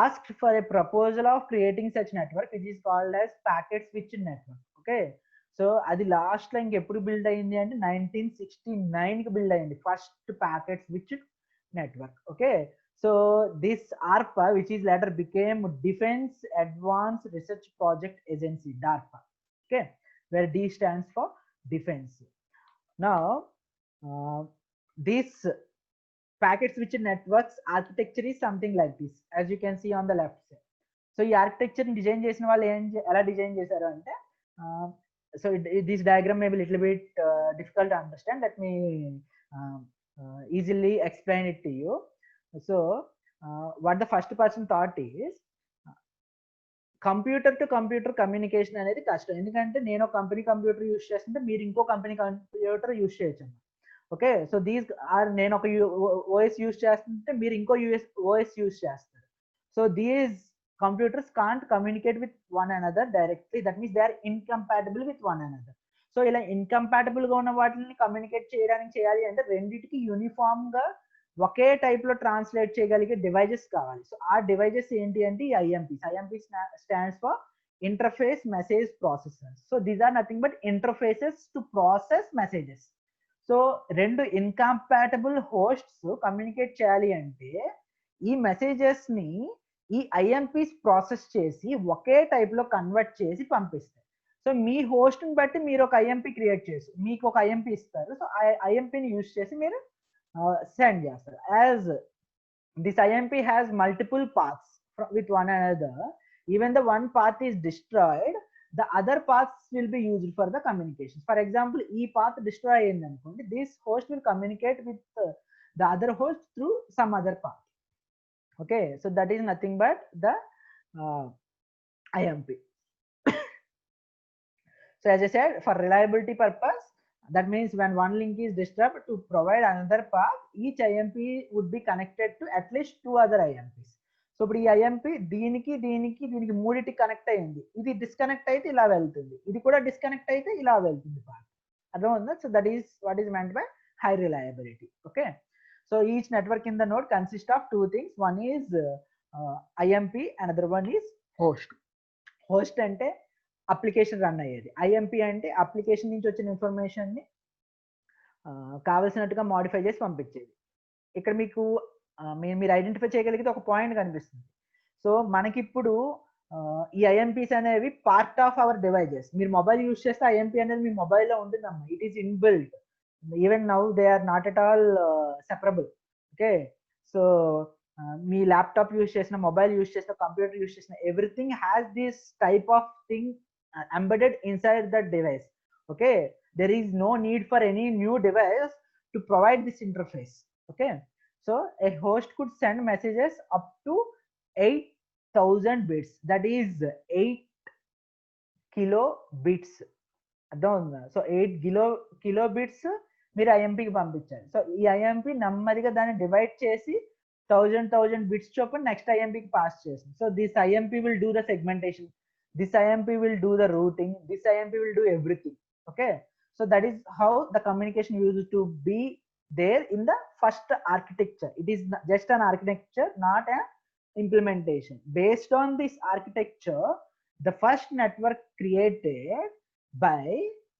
asked for a proposal of creating such network, which is called as packet switched network. Okay, so అది last లో ఇంకెప్పుడు build అయింది అంటే 1969 కి build అయింది first packet switched network. Okay, so this ARPA, which is later became Defense Advanced Research Project Agency, DARPA. Okay, where D stands for defense. Now this packet switched networks architecture is something like this, as you can see on the left side. So ఈ architecture ని design చేసిన వాళ్ళు ఎలా design చేశారు అంటే, so this diagram may be little bit difficult to understand. Let me easily explain it to you. So what the first person thought is, computer to computer communication అనేది కష్టం, ఎందుకంటే నేను ఒక కంపెనీ కంప్యూటర్ యూస్ చేస్తుంటే మీరు ఇంకో company computer use చేయొచ్చు. Okay, so these are నేను ఒక ఓఎస్ యూస్ చేస్తుంటే మీరు ఇంకో ఓఎస్ యూస్ చేస్తారు. So these computers can't communicate with one another directly, that means they are incompatible with one another. So ఇలా ఇన్కంపాటబుల్ గా ఉన్న వాటిని కమ్యూనికేట్ చేయడానికి చేయాలి అంటే రెండింటికి యూనిఫామ్ గా ఒకే టైప్ లో ట్రాన్స్లేట్ చేయగలిగే డివైజెస్ కావాలి. సో ఆ డివైజెస్ ఏంటి అంటే ఈ IMPs. IMP stands for interface message processors. So these are nothing but interfaces to process messages. So రెండు ఇన్కంపాటబుల్ హోస్ట్స్ కమ్యూనికేట్ చేయాలి అంటే ఈ మెసేజెస్ ని ఈ ఐఎంపీస్ ప్రాసెస్ చేసి ఒకే టైప్ లో కన్వర్ట్ చేసి పంపిస్తాయి. సో మీ హోస్ట్ ని బట్టి మీరు ఒక ఐఎంపీ క్రియేట్ చేసి మీకు ఒక ఐఎంపీ ఇస్తారు. సో ఆ ఐఎంపీని యూజ్ చేసి మీరు send చేస్తారు. As this IMP has multiple paths with one another, even the one path is destroyed, the other paths will be used for the communication. For example, e path destroy అయ్యింది అనుకోండి, this host will communicate with the other host through some other path. Okay, so that is nothing but the IMP. So as I said, for reliability purpose, that means when one link is disturbed, to provide another path, each IMP would be connected to at least two other IMPs. So ఇప్పుడు ఈ IMP దీనికి దీనికి దీనికి మూడిటి connect అయ్యింది, ఇది disconnect అయితే ఇలా వెళ్తుంది, ఇది కూడా డిస్కనెక్ట్ అయితే ఇలా వెళ్తుంది పార్ట్. అర్థం ఉందా? So that is what is meant by high reliability. Okay, so each network in the node consist of two things. One is IMP, another one is host. Host అంటే అప్లికేషన్ రన్ అయ్యేది, IMP అంటే application నుంచి వచ్చిన information ని కావలసినట్టుగా modify చేసి పంపించేది. ఇక్కడ మీకు మీరు ఐడెంటిఫై చేయగలిగితే ఒక పాయింట్ కనిపిస్తుంది. సో మనకిప్పుడు ఈ ఐఎంపీస్ అనేవి పార్ట్ ఆఫ్ అవర్ డివైజెస్. మీరు మొబైల్ యూజ్ చేస్తే ఐఎంపీ అనేది మీ మొబైల్లో ఉంటుందమ్మా. It is inbuilt. Even now they are not at all separable. Okay, so మీ ల్యాప్టాప్ యూజ్ చేసిన, మొబైల్ యూజ్ చేసిన, కంప్యూటర్ యూజ్ చేసిన, everything has this type of thing embedded inside that device. Okay, there is no need for any new device to provide this interface. Okay, so a host could send messages up to 8,000 bits, that is 8 kilobits. So 8 kilobits మీరు ఐఎంపీకి పంపించాలి. So ఈ IMP నెమ్మదిగా దాన్ని divide చేసి 1000 bits చొప్పున next ఐఎంపీకి pass చేస్తుంది. So this IMP will do the segmentation, this IMP will do the routing, this IMP will do everything. Okay, so that is how the communication used to be there in the first architecture. It is just an architecture, not an implementation. Based on this architecture, the first network created by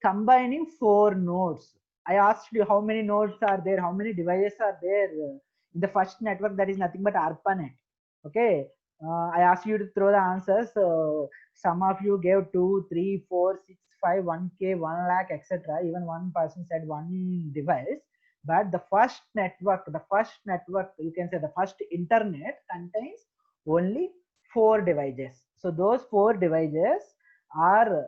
combining 4 nodes. I asked you how many nodes are there, how many devices are there in the first network. That is nothing but ARPANET. Okay, I asked you to throw the answers. Some of you gave 2, 3, 4, 6, 5, 1K, 1 lakh, etc. Even one person said one device. But the first network, you can say the first internet contains only 4 devices. So those 4 devices are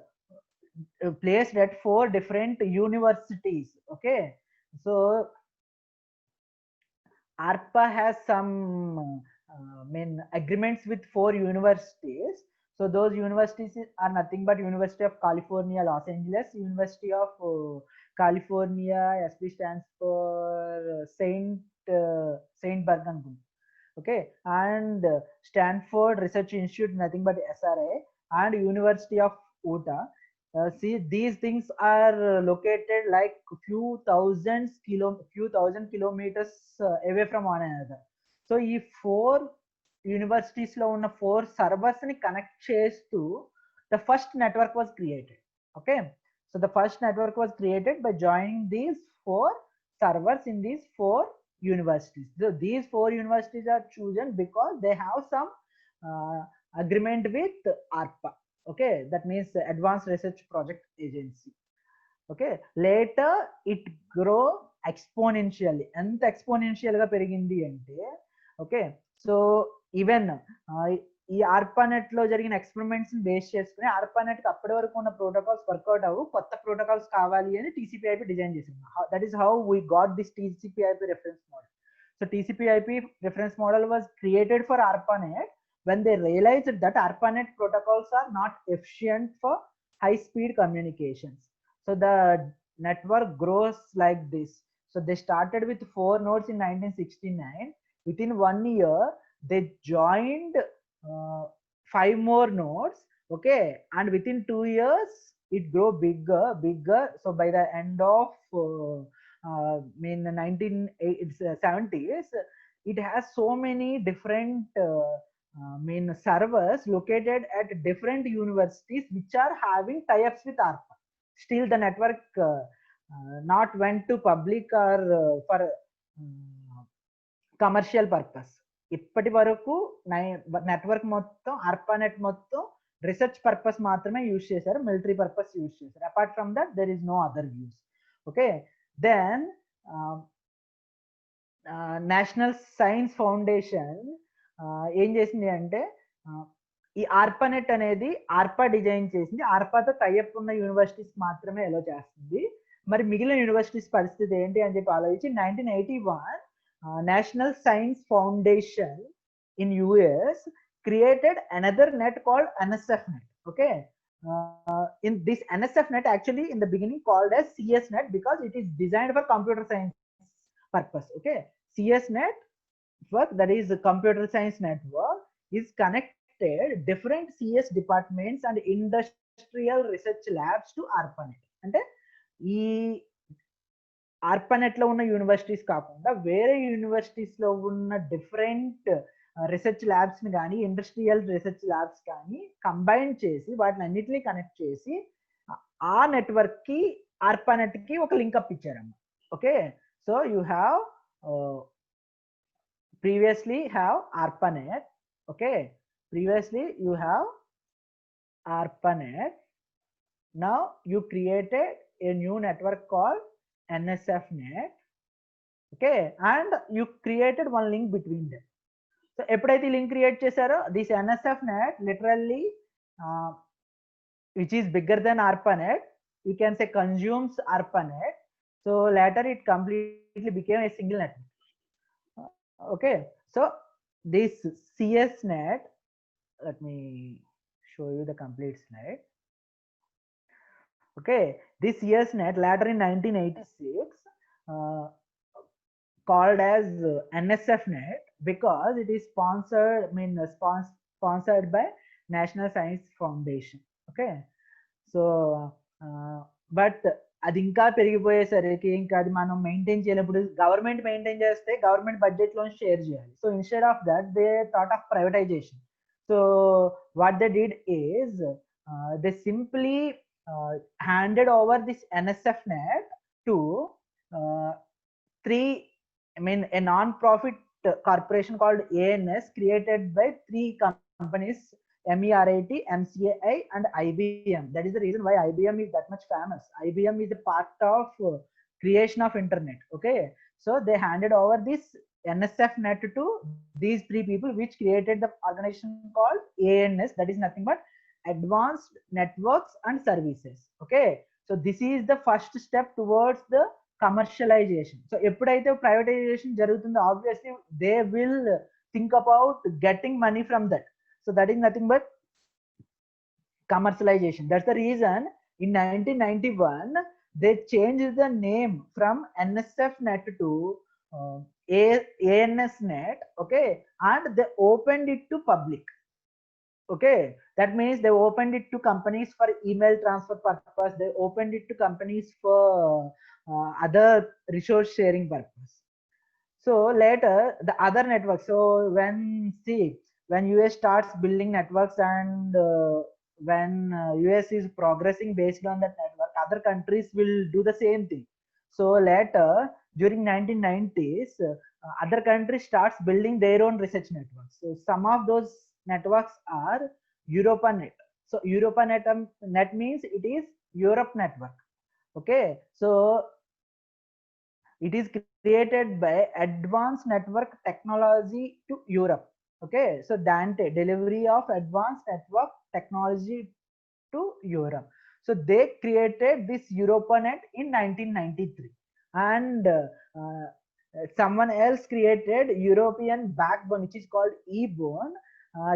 placed at 4 different universities. Okay, so ARPA has some agreements with 4 universities. So those universities are nothing but University of California, Los Angeles, University of California, SP stands for Saint Bergen. Okay, and Stanford Research Institute, nothing but SRI, and University of Utah. See, these things are located like few thousand kilometers away from one another. So if 4 universities lo ఉన్న 4 servers ni connect చేస్తూ the first network was created. Okay, so the first network was created by joining these 4 servers in these 4 universities. So these 4 universities are chosen because they have some agreement with ARPA. Okay, that means Advanced Research Project Agency. Okay, later it grow exponentially. ఎంత exponential గా పెరిగింది అంటే, okay, so even ఈ ARPANET లో జరిగిన experiments base చేసుకుని ARPANET కి అప్పటి వరకు ఉన్న ప్రోటోకాల్స్ వర్కౌట్ అవ్వు, కొత్త ప్రోటోకాల్స్ కావాలి అని TCP/IP డిజైన్ చేసింది. That is how we got this TCP/IP reference model. So TCP/IP reference model was created for ARPANET when they realized that ARPANET protocols are not efficient for high speed communications. So the network grows like this. So they started with 4 nodes in 1969. Within 1 year, they joined 5 more nodes. Okay, and within 2 years, it grew bigger. So by the end of 1970s, it has so many different servers located at different universities which are having tie-ups with ARPA. Still the network not went to public or for commercial purpose. ఇప్పటి వరకు network మొత్తం ARPANET మొత్తం research purpose మాత్రమే use చేశారు, military purpose use చేశారు. Apart from that there is no other use. Okay, then National Science Foundation ఏం చేసింది అంటే, ఈ ARPANET అనేది ARPA డిజైన్ చేసింది. ARPAతో టైఅప్ ఉన్న యూనివర్సిటీస్ మాత్రమే అలో చేస్తుంది. మరి మిగిలిన యూనివర్సిటీస్ పరిస్థితి ఏంటి అని చెప్పి ఆలోచించి 1981 national Science foundation in US created another net called NSFNet. Okay, in this NSFNet actually in the beginning called as CSNet because it is designed for computer science purpose. Okay, CSNet work, that is the computer science network, is connected different CS departments and industrial research labs to ARPANET. అంటే ఈ ARPANET లో ఉన్న universities కాకుండా వేరే universities లో ఉన్న different research labs ని కానీ ఇండస్ట్రియల్ రీసెర్చ్ ల్యాబ్స్ కానీ కంబైన్ చేసి వాటిని అన్నిటినీ కనెక్ట్ చేసి ఆ నెట్వర్క్ కి ARPANET కి ఒక లింకప్ ఇచ్చారమ్మా. Okay, so you have previously have ARPANET. Okay, previously you have ARPANET. Now you created a new network called NSFNet. Okay, and you created one link between them. So ఎప్పుడైతే link create చేశారో this NSFNet literally which is bigger than ARPANET, you can say consumes ARPANET. So later it completely became a single network. Okay, so this CSNet, let me show you the complete slide. Okay, this CSNet later in 1986 called as NSFNet because it is sponsored by National Science Foundation. Okay, so but అది ఇంకా పెరిగిపోయేసరికి ఇంకా అది మనం maintain చేయలేప్పుడు government maintain చేస్తే government budget లో share చేయాలి. So instead of that they thought of privatization. So what they did is they simply handed over this NSF net to three, I mean a non-profit corporation called ANS created by three companies, MERIT, MCAI and IBM. That is the reason why IBM is that much famous. IBM is a part of creation of internet. Okay, so they handed over this NSF net to these three people which created the organization called ANS, that is nothing but Advanced Networks and Services. Okay, so this is the first step towards the commercialization. So ఎప్పుడైతే privatisation జరుగుతుందో obviously they will think about getting money from that. So that is nothing but commercialization. That's the reason in 1991 they changed the name from NSF net to ANS net. Okay, and they opened it to public. Okay, that means they opened it to companies for email transfer purpose, they opened it to companies for other resource sharing purpose. So later the other networks, so when US starts building networks and when US is progressing based on that network, other countries will do the same thing. So later during 1990s other countries starts building their own research networks. So some of those networks are EuropaNet. So EuropaNet means it is Europe network. Okay, so it is created by Advanced Network Technology to Europe. Okay, so DANTE, delivery of advanced network technology to Europe. So they created this EuropaNet in 1993, and someone else created European backbone which is called EBON,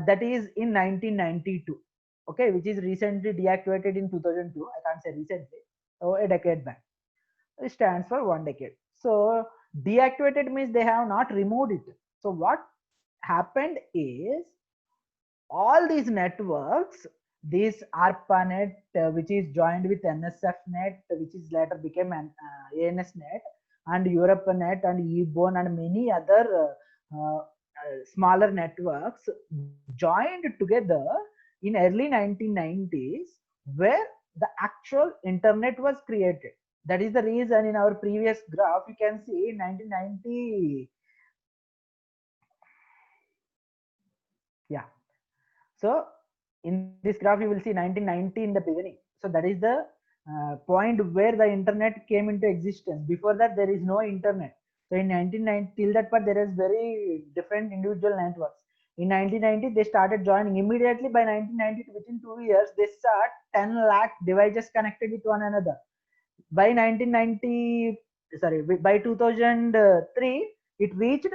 that is in 1992. Okay, which is recently deactivated in 2002. I can't say recently, so a decade back. It stands for 1 decade. So deactivated means they have not removed it. So what happened is all these networks, this ARPANET which is joined with NSF net which is later became an ANS net, and EuropaNet and EBON and many other smaller networks joined together in early 1990s, where the actual internet was created. That is the reason in our previous graph you can see 1990. Yeah, so in this graph you will see 1990 in the beginning. So that is the point where the internet came into existence. Before that there is no internet. So in 1990 till that part there is very different individual networks. In 1990 they started joining. Immediately by 1990 within 2 years they saw 10 lakh devices connected with one another. By 1990, sorry, by 2003 it reached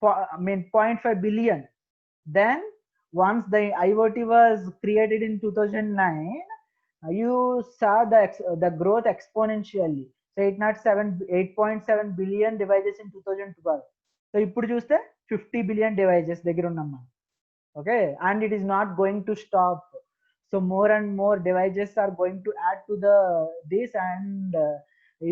0.5 billion. Then once the IoT was created in 2009, you saw the growth exponentially. So 8.7 billion devices in 2012. So ఇప్పుడు చూస్తే 50 billion devices దగ్గర ఉన్నాం. Okay, and it is not going to stop. So more and more devices are going to add to this, and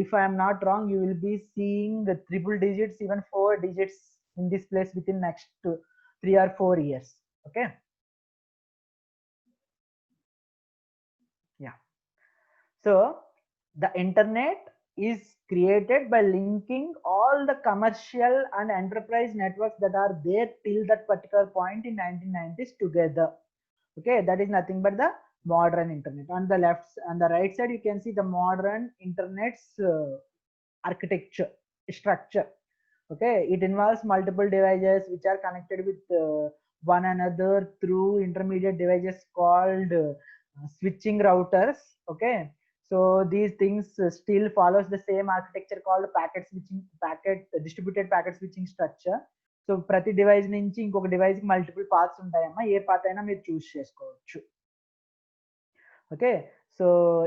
if I am not wrong you will be seeing the triple digits, even 4 digits in this place within next 3 or 4 years. Okay, yeah. So the internet is created by linking all the commercial and enterprise networks that are there till that particular point in 1990s together. Okay, that is nothing but the modern internet. On the left and the right side you can see the modern internet's architecture structure. Okay, it involves multiple devices which are connected with one another through intermediate devices called switching routers. Okay, so these things still follows the same architecture called distributed packet switching structure. So ప్రతి device నుంచి ఇంకొక device కి multiple paths ఉంటాయమ్మా, ఏ path అయినా మీరు చూస్ చేసుకోవచ్చు. Okay, so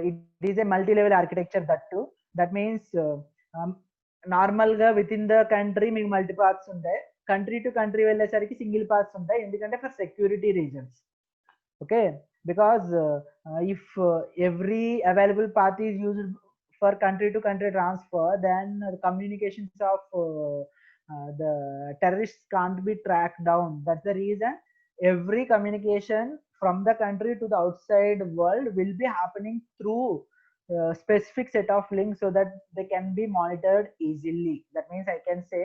it is a multi level architecture that. That means normal గా with in the country మీకు multi paths ఉంటాయి, కంట్రీ టు కంట్రీ వెళ్ళేసరికి సింగిల్ పాత్స్ ఉంటాయి. ఎందుకంటే for security reasons. Okay, because if every available path is used for country to country transfer, then the communications of the terrorists can't be tracked down. That's the reason every communication from the country to the outside world will be happening through specific set of links so that they can be monitored easily. That means I can say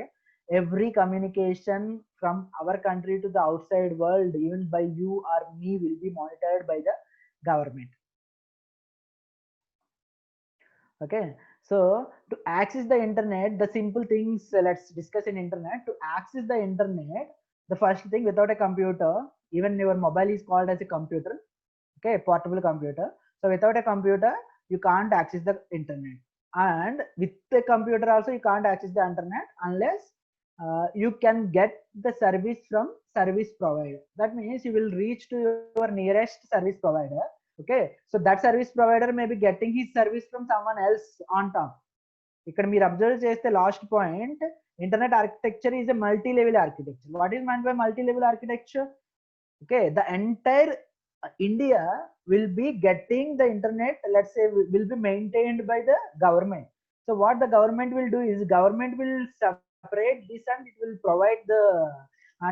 every communication from our country to the outside world, even by you or me, will be monitored by the government. Okay, so to access the internet, the simple things, let's discuss in internet. To access the internet, the first thing, without a computer, even your mobile is called as a computer, okay, portable computer. So without a computer you can't access the internet, and with the computer also you can't access the internet unless you can get the service from service provider. That means you will reach to your nearest service provider. Okay, so that service provider may be getting his service from someone else on top. ఇక్కడ మీరు observe చేస్తే last point, internet architecture is a multi level architecture. What is meant by multi level architecture? Okay, the entire India will be getting the internet, let's say, will be maintained by the government. So what the government will do is government will separate this and it will provide the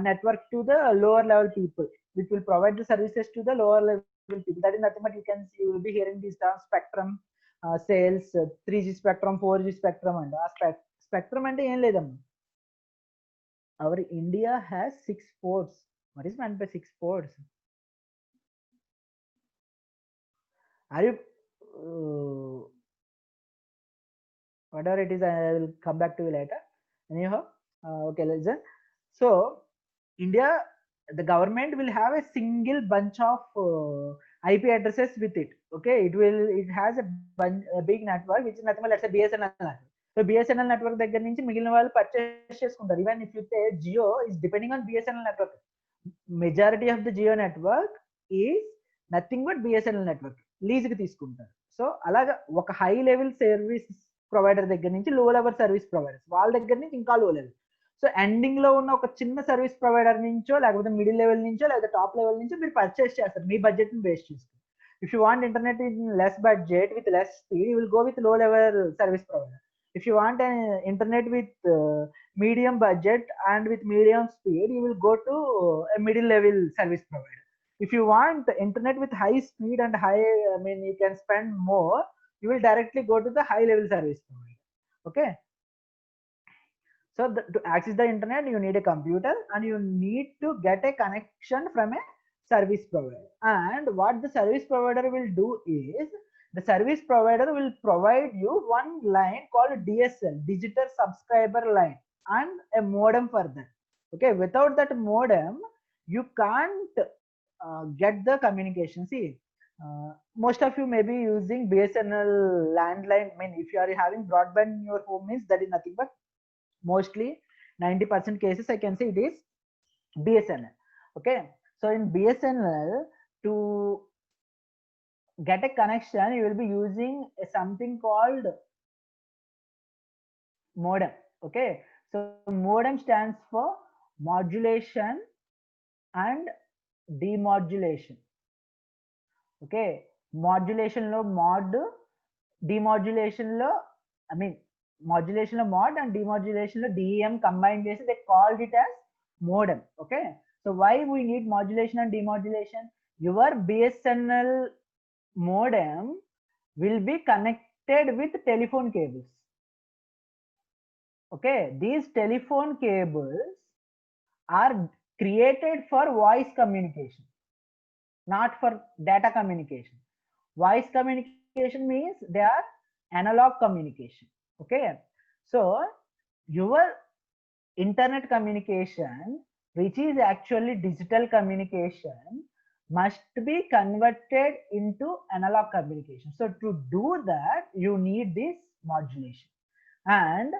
network to the lower level people, which will provide the services to the lower level people. That is nothing but you can see, you will be hearing these terms, spectrum sales, 3G spectrum, 4G spectrum, and spectrum అంటే ఏం లేదమ్మా. Our India has 6 ports. What is meant by 6 ports? Are you whatever it is, I will come back to you later. Anyhow, okay, listen. So India, the government will have a single bunch of IP addresses with it. Okay, it has a big network which is nothing but, let's say, BSNL network. So BSNL network దగ్గర నుంచి మిగిలిన వాళ్ళు purchase చేసుకుంటారు. Even if you say Jio is depending on BSNL network, majority of the Jio network is nothing but BSNL network lease కి తీసుకుంటారు. So అలాగా ఒక high level service provider దగ్గర నుంచి లో లెవెల్ సర్వీస్ ప్రొవైడర్స్ వాళ్ళ దగ్గర నుంచి ఇంకా లో లెవెల్. సో ఎండింగ్ లో ఉన్న ఒక చిన్న సర్వీస్ ప్రొవైడర్ నుంచో లేకపోతే మిడిల్ లెవెల్ నుంచో లేదా టాప్ లెవెల్ నుంచో మీరు పర్చేస్ చేస్తారు మీ బడ్జెట్ ని బేస్ చేసుకుని. If you want internet in less budget with less speed, you will go with లో level service provider. If you want an internet with medium budget and with medium speed, you will go to a middle level service provider. If you want internet with high speed and high, I mean, you can spend more, you will directly go to the high level service provider. Okay, so to access the internet you need a computer and you need to get a connection from a service provider. And what the service provider will do is, the service provider will provide you one line called DSL, digital subscriber line, and a modem for that. Okay, without that modem you can't get the communication. See, most of you may be using BSNL landline. I mean, if you are having broadband in your home, means that is nothing but mostly 90% cases I can say it is BSNL. Okay, so in BSNL, to get a connection you will be using something called modem. Okay, so modem stands for modulation and demodulation. Okay, modulation lo mod, demodulation lo, I mean, modulation lo mod and demodulation lo DEM combined chesi they called it as modem. Okay, so why we need modulation and demodulation? Your BSNL modem will be connected with telephone cables. Okay, these telephone cables are created for voice communication, not for data communication. Voice communication means they are analog communication. Okay, so your internet communication, which is actually digital communication, must be converted into analog communication. So to do that you need this modulation, and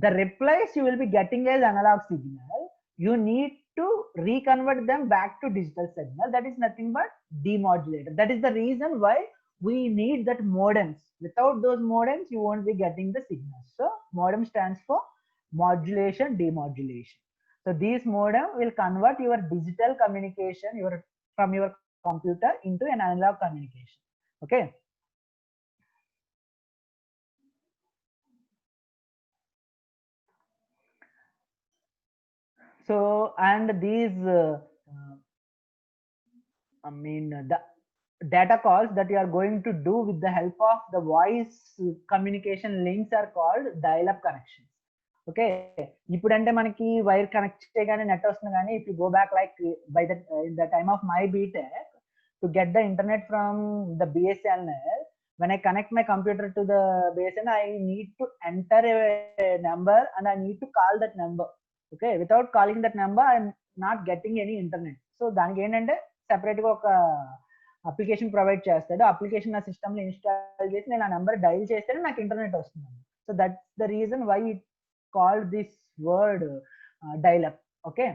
the replies you will be getting as analog signal, you need to reconvert them back to digital signal. That is nothing but demodulator. That is the reason why we need that modems. Without those modems you won't be getting the signals. So modem stands for modulation, demodulation. So these modem will convert your digital communication from your computer into an analog communication. Okay, So and these the data calls that you are going to do with the help of the voice communication links are called dial-up connections. Okay, ఇప్పుడంటే మనకి wire connect చేయగానే net వస్తుంది, కానీ if you go back like by the in the time of my BTech to get the internet from the BSNL, when I connect my computer to the BSNL, I need to enter a number and I need to call that number. Okay, without calling that number, I'm not getting any internet. So దానికి ఏంటంటే separate గా ఒక application provide చేస్తాడు. Application నా system లో install చేసి నేను ఆ నెంబర్ డైల్ చేస్తే నాకు ఇంటర్నెట్ వస్తుంది. So that's the reason why it called this word dial up. Okay,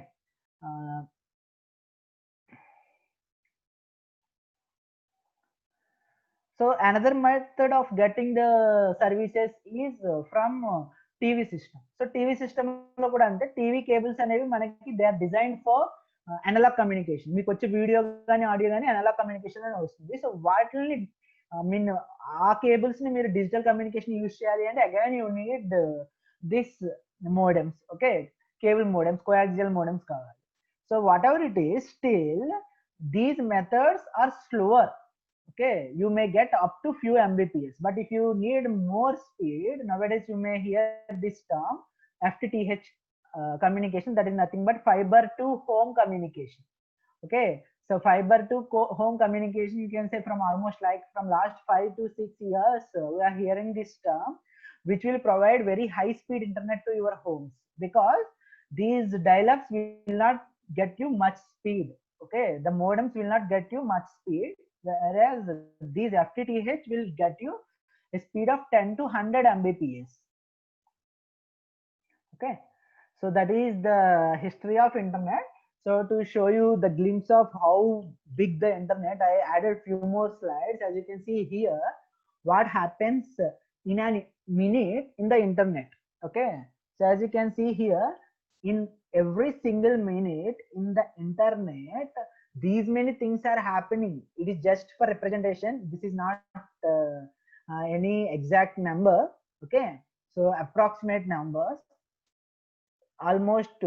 so another method of getting the services is from TV system. So TV system లో కూడా అంటే టీవీ కేబుల్స్ అనేవి మనకి they are design for analog communication. మీకు వచ్చే video కానీ audio కానీ analogue communication అని వస్తుంది. సో వాటిని మీన్ ఆ కేబుల్స్ ని మీరు డిజిటల్ కమ్యూనికేషన్ యూజ్ చేయాలి అంటే again you need this modems. Okay, cable modems, coaxial modems కావాలి. So whatever it is, still these methods are slower. Okay, you may get up to few mbps, but if you need more speed, nowadays you may hear this term FTTH communication, that is nothing but fiber to home communication. Okay, so fiber to home communication, you can say from almost like from last 5 to 6 years we are hearing this term, which will provide very high speed internet to your homes, because these dial-ups will not get you much speed. Okay, the modems will not get you much speed, whereas these FTTH will get you a speed of 10 to 100 mbps. Okay, so that is the history of internet. So to show you the glimpse of how big the internet, I added few more slides. As you can see here, what happens in a minute in the internet. Okay, so as you can see here, in every single minute in the internet, these many things are happening. It is just for representation. This is not any exact number. Okay, so approximate numbers, almost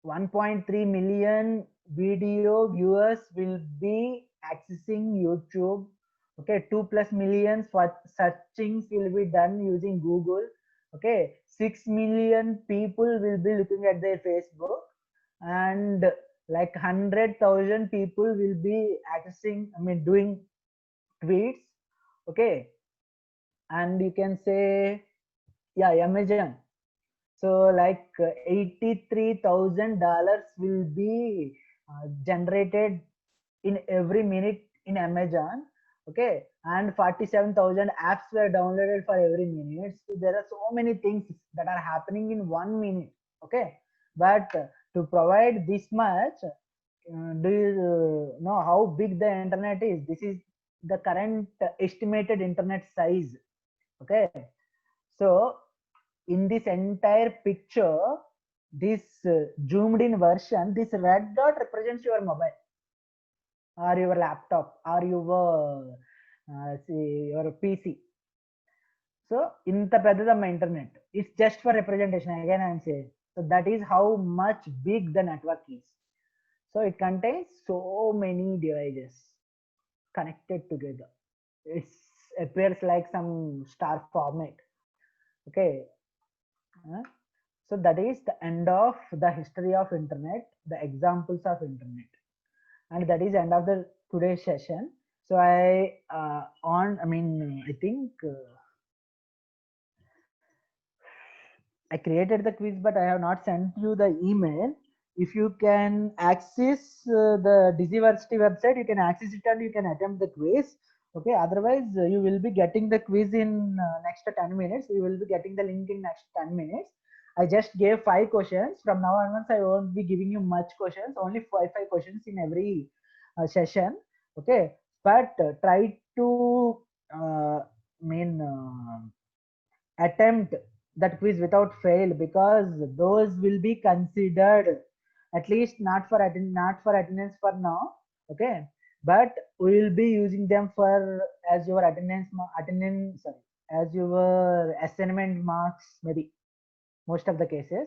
1.3 million video viewers will be accessing YouTube. Okay, 2+ millions for searchings will be done using Google. Okay, 6 million people will be looking at their Facebook, and like 100,000 people will be accessing, doing tweets. Okay, and you can say, yeah, Amazon. So like $83,000 will be generated in every minute in Amazon. Okay, and 47,000 apps were downloaded for every minute. So there are so many things that are happening in 1 minute. Okay, but to provide this much, do you know how big the internet is? This is the current estimated internet size. Okay, so in this entire picture, this zoomed in version, this red dot represents your mobile or your laptop or your PC. So inta peddadamma internet, it's just for representation, again I am saying. So that is how much big the network is. So it contains so many devices connected together. It appears like some star format. Okay, so that is the end of the history of internet, the examples of internet, and that is end of the today's session. So I think I created the quiz, but I have not sent you the email. If you can access the Digiversity website, you can access it and you can attempt the quiz. Okay, otherwise you will be getting the quiz in next 10 minutes. You will be getting the link in next 10 minutes. I just gave 5 questions. From now onwards, I won't be giving you much questions, only 5 questions in every session. Okay, but try to attempt that quiz without fail, because those will be considered, at least not for attendance for now. Okay, but we will be using them for as your as your assignment marks, maybe most of the cases.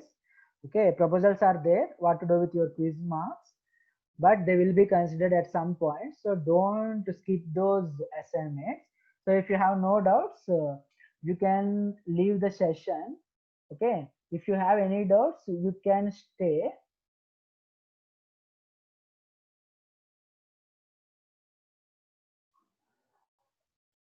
Okay, proposals are there, what to do with your quiz marks, but they will be considered at some point. So don't skip those assignments. So if you have no doubts, you can leave the session. Okay, if you have any doubts, you can stay.